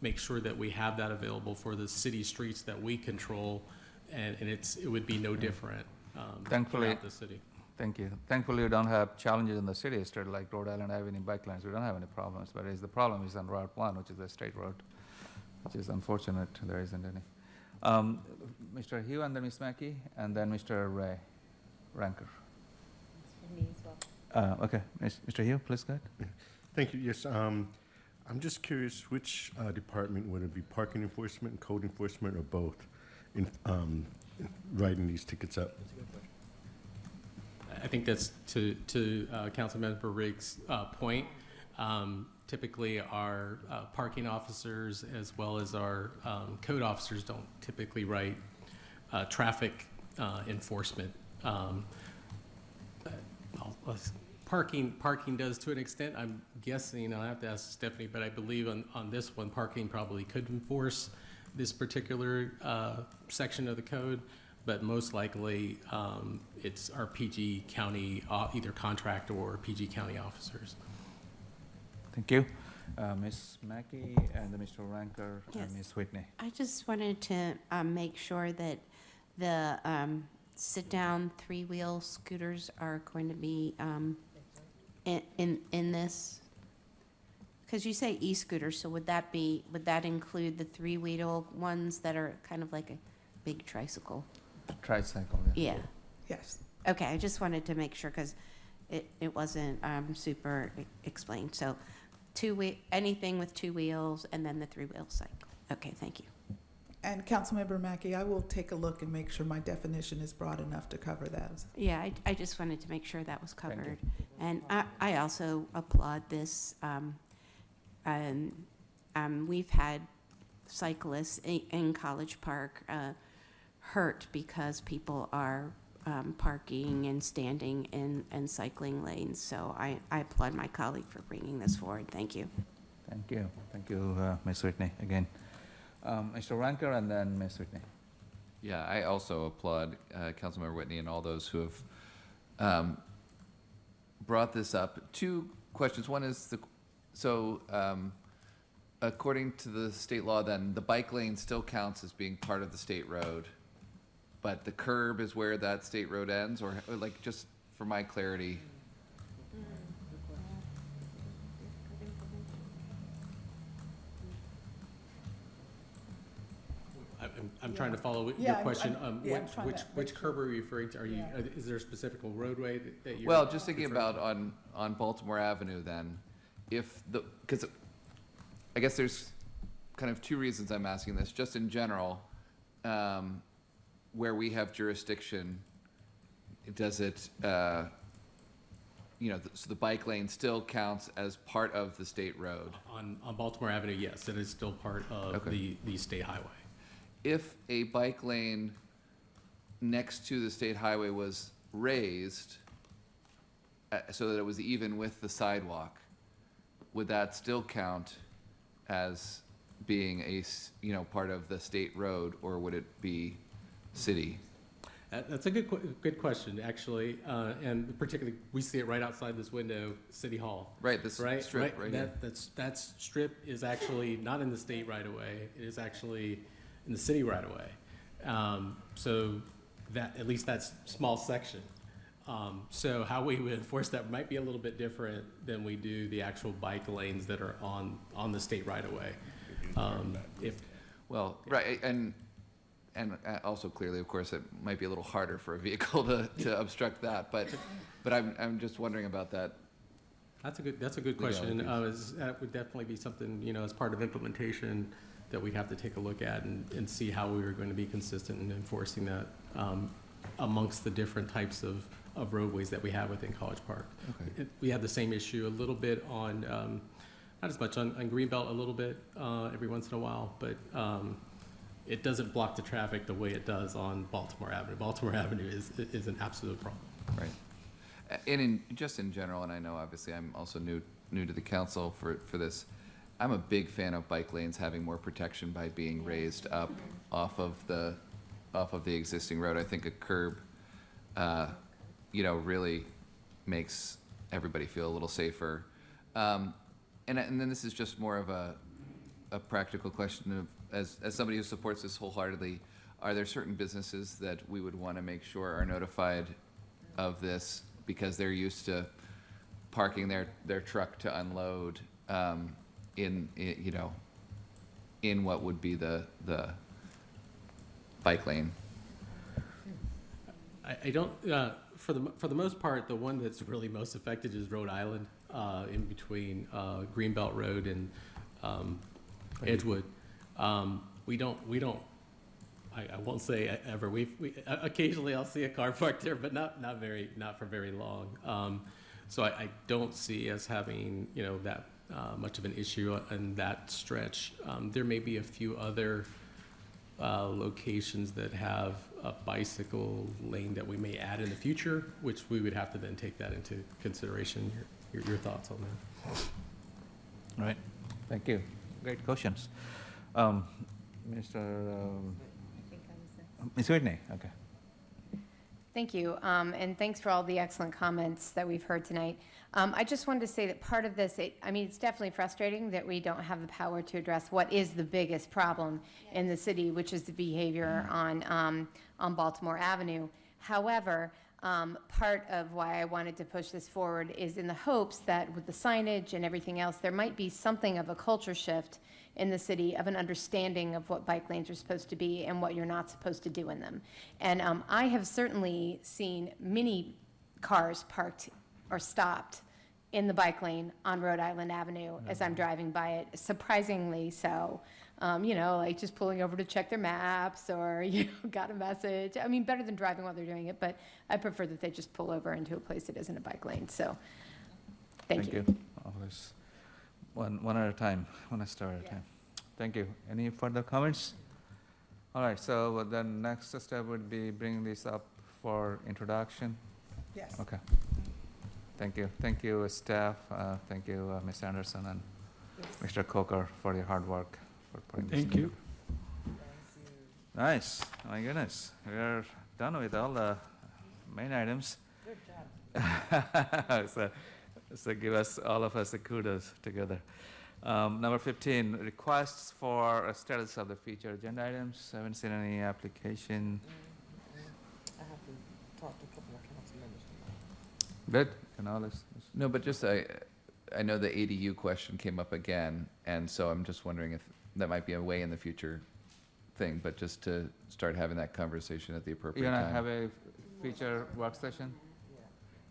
make sure that we have that available for the city streets that we control, and it would be no different throughout the city. Thank you. Thankfully, we don't have challenges in the city street like Rhode Island Avenue bike lanes. We don't have any problems, but the problem is on Route 1, which is a state road, which is unfortunate there isn't any. Mr. Hugh, and then Ms. Mackey, and then Mr. Ray Ranker. For me as well. Okay, Mr. Hugh, please go ahead. Thank you. Yes, I'm just curious, which department would it be, parking enforcement, code enforcement, or both, in writing these tickets up? I think that's to Councilmember Riggs' point. Typically, our parking officers as well as our code officers don't typically write traffic enforcement. Parking does to an extent. I'm guessing, I'll have to ask Stephanie, but I believe on this one, parking probably could enforce this particular section of the code, but most likely it's our PG County, either contract or PG County officers. Thank you. Ms. Mackey and Mr. Ranker and Ms. Whitney. I just wanted to make sure that the sit-down three-wheel scooters are going to be in this? Because you say e-scooters, so would that include the three-wheel ones that are kind of like a big tricycle? Tricycle, Yeah. Yes. Okay, I just wanted to make sure because it wasn't super explained. So anything with two wheels and then the three-wheel cycle. Okay, thank you. And Councilmember Mackey, I will take a look and make sure my definition is broad enough to cover those. Yeah, I just wanted to make sure that was covered. And I also applaud this. We've had cyclists in College Park hurt because people are parking and standing in cycling lanes. So I applaud my colleague for bringing this forward. Thank you. Thank you. Thank you, Ms. Whitney, again. Mr. Ranker and then Ms. Whitney. Yeah, I also applaud Councilmember Whitney and all those who have brought this up. Two questions. One is, according to the state law, then the bike lane still counts as being part of the state road, but the curb is where that state road ends, or like, just for my clarity. I'm trying to follow your Yeah, question. yeah, I'm trying to Which make curb are you referring to? Are you, is there a specific roadway that you're? Well, just thinking referring about on Baltimore Avenue then, because I guess there's kind of two reasons I'm asking this. Just in general, where we have jurisdiction, does it, so the bike lane still counts as part of the state road? On Baltimore Avenue, yes, it is still part of Okay. the state highway. If a bike lane next to the state highway was raised so that it was even with the sidewalk, would that still count as being part of the state road, or would it be city? That's a good question, actually, and particularly we see it right outside this window, City Hall. Right, this strip right here. That strip is actually not in the state right away. It is actually in the city right away. So that, at least that's small section. So how we would enforce that might be a little bit different than we do the actual bike lanes that are on the state right away. Right, and also clearly, of course, it might be a little harder for a vehicle to obstruct that, but I'm just wondering about that. That's a good question. That would definitely be something, as part of implementation that we'd have to take a look at and see how we were going to be consistent in enforcing that amongst the different types of roadways that we have within College Park. Okay. We have the same issue a little bit on, not as much on Greenbelt, a little bit every once in a while, but it doesn't block the traffic the way it does on Baltimore Avenue. Baltimore Avenue is an absolute problem. Right. And just in general, and I know obviously I'm also new to the council for this, I'm a big fan of bike lanes having more protection by being raised up off of the existing road. I think a curb, really makes everybody feel a little safer. And then this is just more of a practical question of, as somebody who supports this wholeheartedly, are there certain businesses that we would want to make sure are notified of this because they're used to parking their truck to unload in what would be the bike lane? I don't, for the most part, the one that's really most affected is Rhode Island, in between Greenbelt Road and Edgewood. We don't. I won't say ever. We occasionally I'll see a car parked there, but not for very long. So I don't see us having that much of an issue in that stretch. There may be a few other locations that have a bicycle lane that we may add in the future, which we would have to then take that into consideration. Your thoughts on that? All right. Thank you. Great questions. Ms. Whitney, okay. Thank you, and thanks for all the excellent comments that we've heard tonight. I just wanted to say that part of this, it's definitely frustrating that we don't have the power to address what is the biggest problem in the city, which is the behavior on Baltimore Avenue. However, part of why I wanted to push this forward is in the hopes that with the signage and everything else, there might be something of a culture shift in the city of an understanding of what bike lanes are supposed to be and what you're not supposed to do in them. And I have certainly seen many cars parked or stopped in the bike lane on Rhode Island Avenue as I'm driving by it, surprisingly so. Like just pulling over to check their maps or, got a message. Better than driving while they're doing it, but I prefer that they just pull over into a place that isn't a bike lane. So, thank you. Always one at a time, one star at a time. Thank you. Any further comments? All right, so the next step would be bringing this up for introduction. Yes. Okay. Thank you. Thank you, staff. Thank you, Ms. Anderson and Mr. Coker, for your hard work for putting this Thank you. Nice. My goodness. We are done with all the main items. Good job. So give us, all of us, a kudos together. Number 15, requests for a status of the future agenda items. Haven't seen any application. I have to talk to a couple of council members. Good. And all this. No, but just I know the ADU question came up again, and so I'm just wondering if that might be a way in the future thing, but just to start having that conversation at the appropriate You're time. gonna have a feature work session?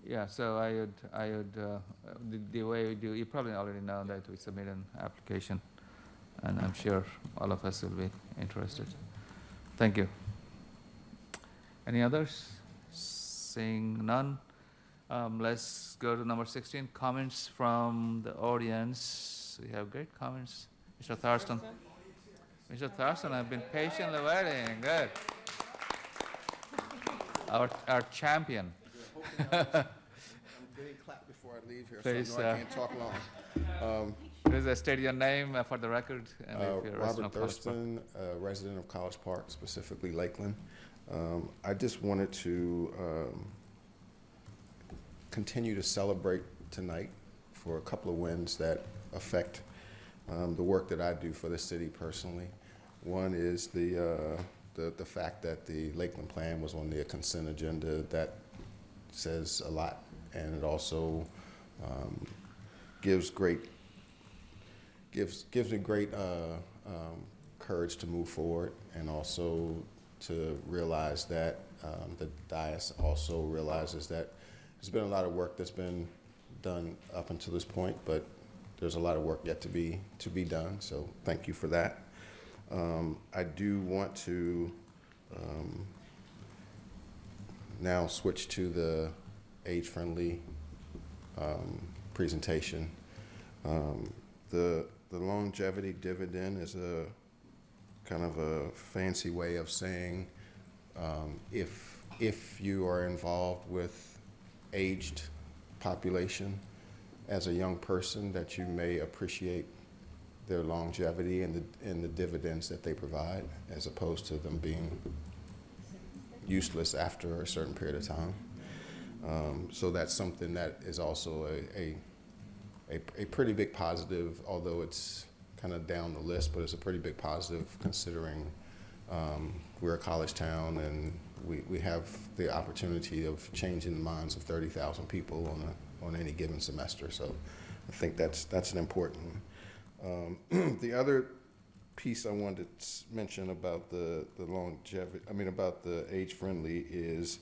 Yeah, so I would, the way we do, you probably already know that we submit an application, and I'm sure all of us will be interested. Thank you. Any others? Seeing none, let's go to number 16, comments from the audience. We have great comments. Mr. Thurston. Mr. Thurston, I've been patiently waiting, good. Our champion. I'm getting clapped before I leave here, Please, so I know I can't talk long. Please state your name for the record. And if you're a resident Robert of College Park. Thurston, resident of College Park, specifically Lakeland. I just wanted to continue to celebrate tonight for a couple of wins that affect the work that I do for the city personally. One is the fact that the Lakeland plan was on the consent agenda. That says a lot, and it also gives me great courage to move forward, and also to realize that the dais also realizes that there's been a lot of work that's been done up until this point, but there's a lot of work yet to be done. So thank you for that. I do want to now switch to the age-friendly presentation. The longevity dividend is a kind of a fancy way of saying if you are involved with aged population as a young person, that you may appreciate their longevity and the dividends that they provide, as opposed to them being useless after a certain period of time. So that's something that is also a pretty big positive, although it's kind of down the list, but it's a pretty big positive considering we're a college town and we have the opportunity of changing the minds of 30,000 people on any given semester. So I think that's an important one. The other piece I wanted to mention about the longevity, about the age-friendly is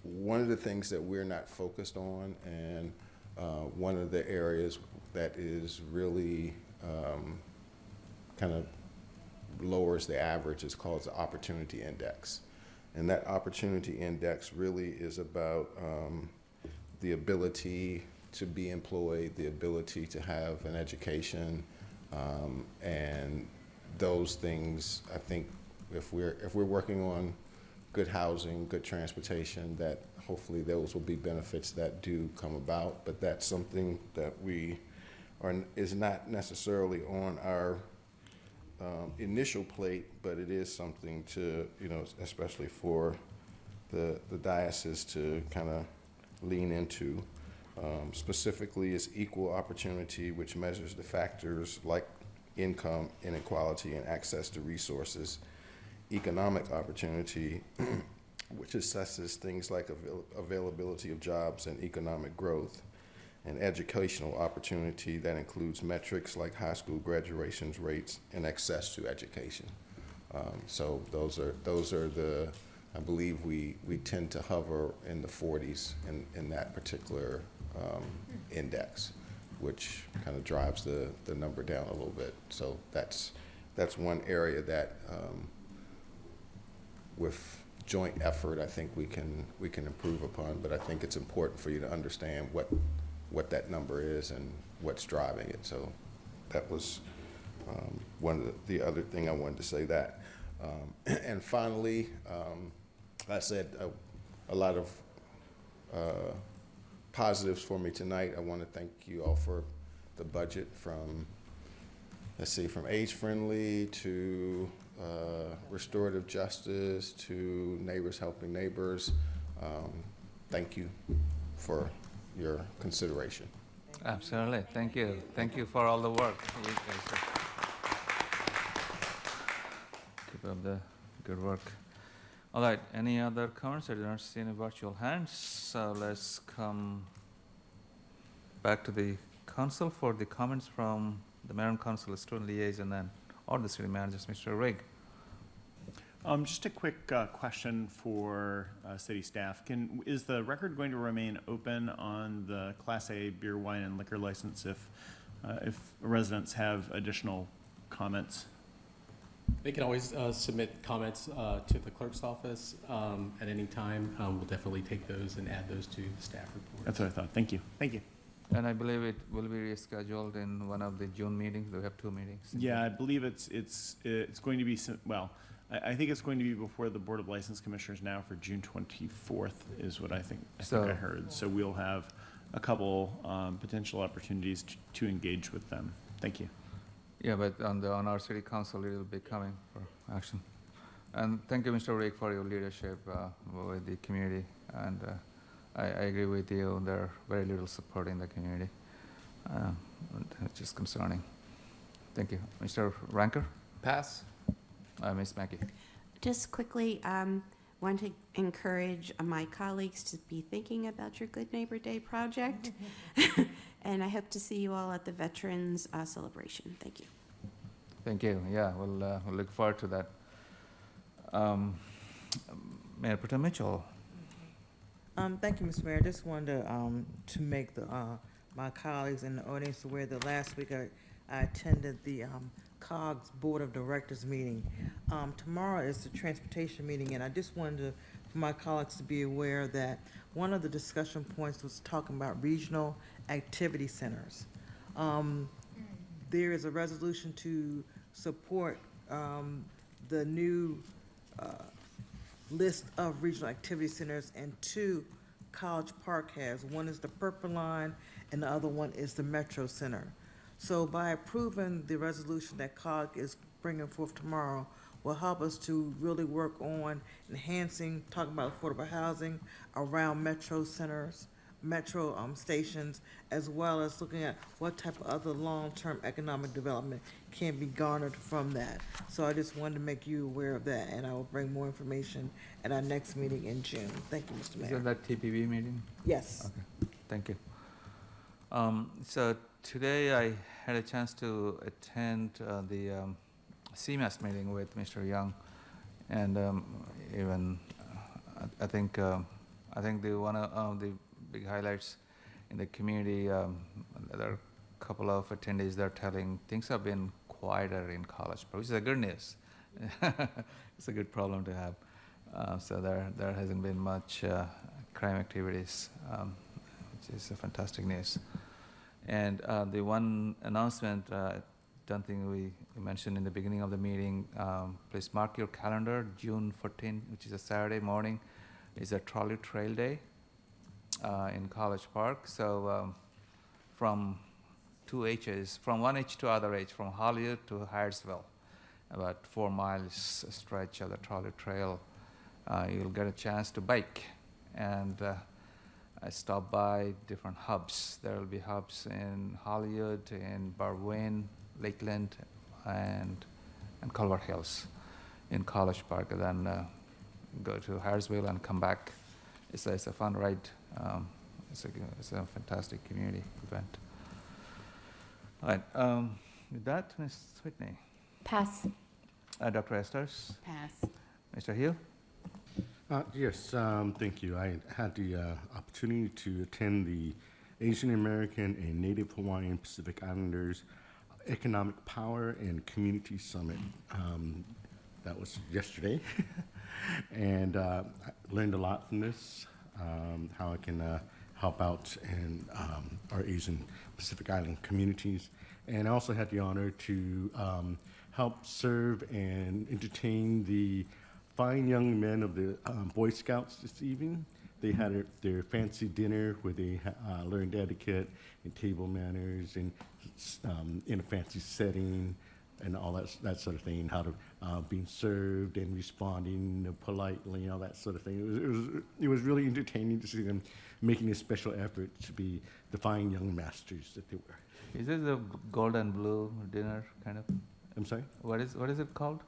one of the things that we're not focused on, and one of the areas that is really kind of lowers the average is called the Opportunity Index. And that Opportunity Index really is about the ability to be employed, the ability to have an education, and those things. I think if we're working on good housing, good transportation, that hopefully those will be benefits that do come about. But that's something that is not necessarily on our initial plate, but it is something to, especially for the diocese to kind of lean into. Specifically is equal opportunity, which measures the factors like income inequality and access to resources. Economic opportunity, which assesses things like availability of jobs and economic growth. And educational opportunity, that includes metrics like high school graduations rates and access to education. So those are the, I believe we tend to hover in the 40s in that particular index, which kind of drives the number down a little bit. So that's one area that with joint effort, I think we can improve upon. But I think it's important for you to understand what that number is and what's driving it. So that was one of the other thing I wanted to say that. And finally, I said a lot of positives for me tonight. I want to thank you all for the budget from age-friendly to restorative justice to neighbors helping neighbors. Thank you for your consideration. Absolutely. Thank you. Thank you for all the work. Keep up the good work. All right. Any other comments? I do not see any virtual hands. So let's come back to the council for the comments from the Mayor and Council, Student Liaison, and or the city managers, Mr. Rigg. Just a quick question for city staff. Is the record going to remain open on the Class A beer, wine, and liquor license if residents have additional comments? They can always submit comments to the clerk's office at any time. We'll definitely take those and add those to the staff report. That's what I thought. Thank you. Thank you. And I believe it will be rescheduled in one of the June meetings. We have 2 meetings. Yeah, I believe it's going to be, well, I think it's going to be before the Board of License Commissioners now for June 24th is what I think I heard. So we'll have a couple potential opportunities to engage with them. Thank you. Yeah, but on our city council, it will be coming for action. And thank you, Mr. Rigg, for your leadership with the community. And I agree with you. There's very little support in the community, which is concerning. Thank you. Mr. Ranker? Pass. Ms. Mackey? Just quickly, want to encourage my colleagues to be thinking about your Good Neighbor Day project. And I hope to see you all at the Veterans Celebration. Thank you. Thank you. Yeah, we'll look forward to that. Mayor Pro Tem Mitchell. Thank you, Mr. Mayor. I just wanted to make my colleagues in the audience aware that last week I attended the COGS Board of Directors meeting. Tomorrow is the transportation meeting, and I just wanted for my colleagues to be aware that one of the discussion points was talking about regional activity centers. There is a resolution to support the new list of regional activity centers, and 2 College Park has. One is the Purple Line, and the other one is the Metro Center. So by approving the resolution that COG is bringing forth tomorrow will help us to really work on enhancing, talking about affordable housing around metro centers, metro stations, as well as looking at what type of other long-term economic development can be garnered from that. So I just wanted to make you aware of that, and I will bring more information at our next meeting in June. Thank you, Mr. Mayor. Is that TPB meeting? Yes. Okay, thank you. So today I had a chance to attend the CMAS meeting with Mr. Young, and even I think one of the big highlights in the community, there are a couple of attendees that are telling things have been quieter in College Park, which is a good news. It's a good problem to have. So there hasn't been much crime activities, which is a fantastic news. And the one announcement, I don't think we mentioned in the beginning of the meeting, please mark your calendar, June 14, which is a Saturday morning, is a trolley trail day in College Park. So from 2 H's, from one H to other H, from Hollywood to Hyattsville, about 4 miles stretch of the trolley trail, you'll get a chance to bike. And I stopped by different hubs. There will be hubs in Hollywood, in Barwin, Lakeland, and Culver Hills in College Park, and then go to Hyattsville and come back. It's a fun ride. It's a fantastic community event. All right. With that, Ms. Whitney. Pass. Dr. Esters. Pass. Mr. Hill. Yes, thank you. I had the opportunity to attend the Asian American and Native Hawaiian Pacific Islanders Economic Power and Community Summit. That was yesterday. And I learned a lot from this, how I can help out in our Asian Pacific Island communities. And I also had the honor to help serve and entertain the fine young men of the Boy Scouts this evening. They had their fancy dinner where they learned etiquette and table manners and in a fancy setting and all that sort of thing, how to being served and responding politely, all that sort of thing. It was really entertaining to see them making a special effort to be the fine young masters that they were. Is this the gold and blue dinner kind of? I'm sorry? What is it called?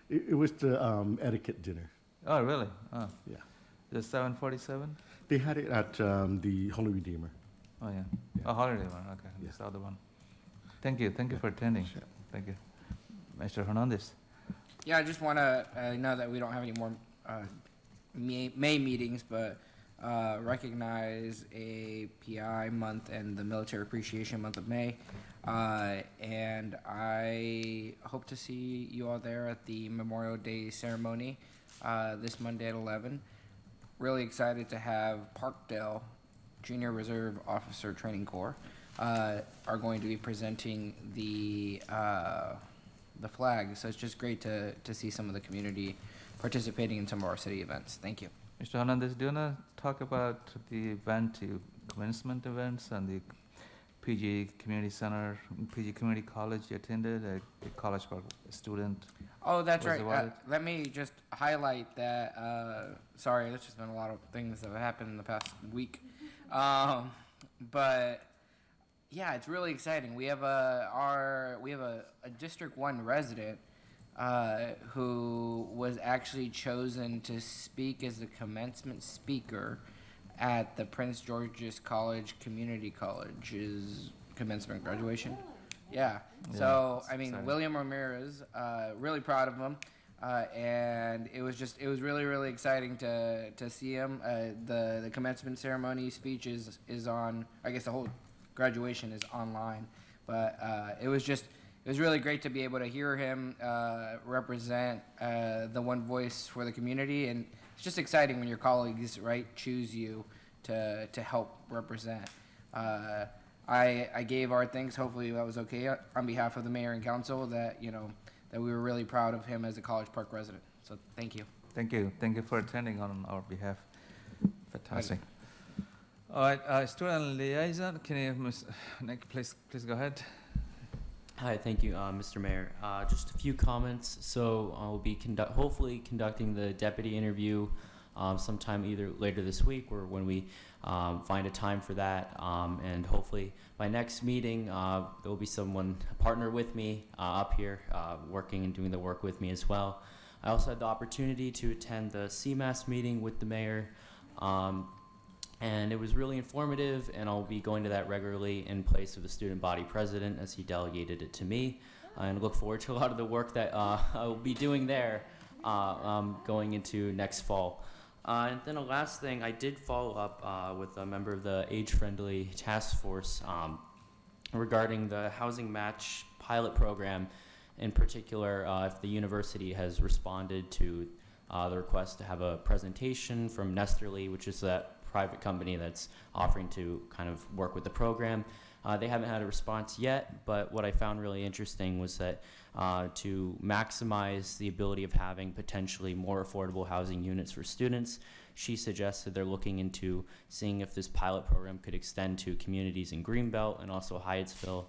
It was the etiquette dinner. Oh, really? Oh. Yeah. The 747? They had it at the Holy Redeemer. Oh, yeah. Oh, Holy Redeemer. Okay. Yeah. This other one. Thank you. Thank you for attending. Sure. Thank you. Mr. Hernandez. Yeah, I just want to, I know that we don't have any more May meetings, but recognize API month and the Military Appreciation Month of May. And I hope to see you all there at the Memorial Day ceremony this Monday at 11. Really excited to have Parkdale Junior Reserve Officer Training Corps are going to be presenting the flag. So it's just great to see some of the community participating in some of our city events. Thank you. Mr. Hernandez, do you want to talk about the event, commencement events, and the PG Community Center, PG Community College you attended, a College Park student? Oh, that's was right. awarded? Let me just highlight that. Sorry, there's just been a lot of things that have happened in the past week. But yeah, it's really exciting. We have a District 1 resident who was actually chosen to speak as the commencement speaker at the Prince George's College Community College's commencement graduation. Yeah. So, I mean, exciting. William Ramirez, really proud of him. And it was really, really exciting to see him. The commencement ceremony speech is on, I guess the whole graduation is online. But it was really great to be able to hear him represent the one voice for the community. And it's just exciting when your colleagues, right, choose you to help represent. I gave our thanks, hopefully that was okay, on behalf of the mayor and council, that, you know, that we were really proud of him as a College Park resident. So thank you. Thank you. Thank you for attending on our behalf. Fantastic. All right, student liaison, can you, Nick, please go ahead. Hi, thank you, Mr. Mayor. Just a few comments. So I'll be hopefully conducting the deputy interview sometime either later this week or when we find a time for that. And hopefully by next meeting, there will be someone, a partner with me up here working and doing the work with me as well. I also had the opportunity to attend the CMAS meeting with the mayor. And it was really informative, and I'll be going to that regularly in place of the student body president as he delegated it to me. And look forward to a lot of the work that I will be doing there going into next fall. And then a last thing, I did follow up with a member of the age-friendly task force regarding the housing match pilot program. In particular, if the university has responded to the request to have a presentation from Nesterly, which is that private company that's offering to kind of work with the program. They haven't had a response yet, but what I found really interesting was that to maximize the ability of having potentially more affordable housing units for students, she suggested they're looking into seeing if this pilot program could extend to communities in Greenbelt and also Hyattsville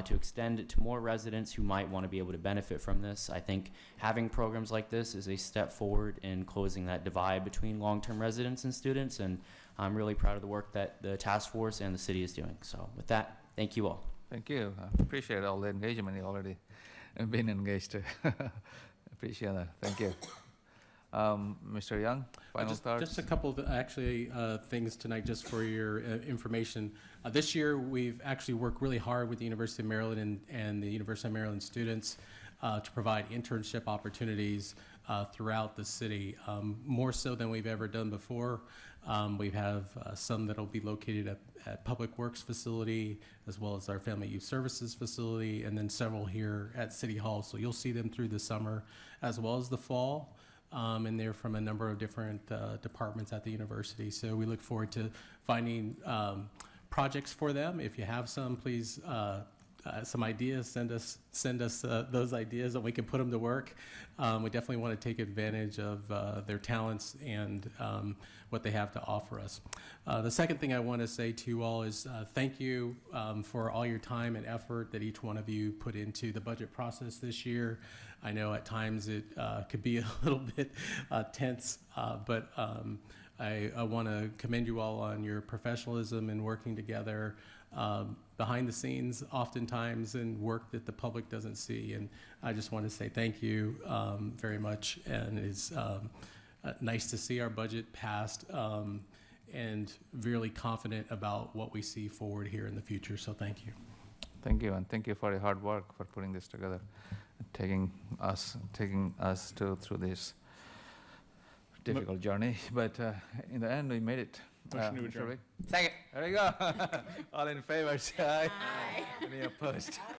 to extend it to more residents who might want to be able to benefit from this. I think having programs like this is a step forward in closing that divide between long-term residents and students, and I'm really proud of the work that the task force and the city is doing. So with that, thank you all. Thank you. I appreciate all the engagement. You already been engaged. Appreciate that. Thank you. Mr. Young, final thoughts? Just a couple of things tonight just for your information. This year we've actually worked really hard with the University of Maryland and the University of Maryland students to provide internship opportunities throughout the city, more so than we've ever done before. We have some that will be located at Public Works facility, as well as our Family Youth Services facility, and then several here at City Hall. So you'll see them through the summer as well as the fall. And they're from a number of different departments at the university. So we look forward to finding projects for them. If you have some, please, some ideas, send us those ideas and we can put them to work. We definitely want to take advantage of their talents and what they have to offer us. The second thing I want to say to you all is thank you for all your time and effort that each one of you put into the budget process this year. I know at times it could be a little bit tense, but I want to commend you all on your professionalism in working together behind the scenes oftentimes and work that the public doesn't see. And I just want to say thank you very much. And it's nice to see our budget passed and really confident about what we see forward here in the future. So thank you. Thank you, and thank you for your hard work for putting this together. taking us through this difficult journey. But in the end, we made it. Motion to Mr. adjourn. Rick? Second. There you go. All in favor, say aye. Aye. Any opposed?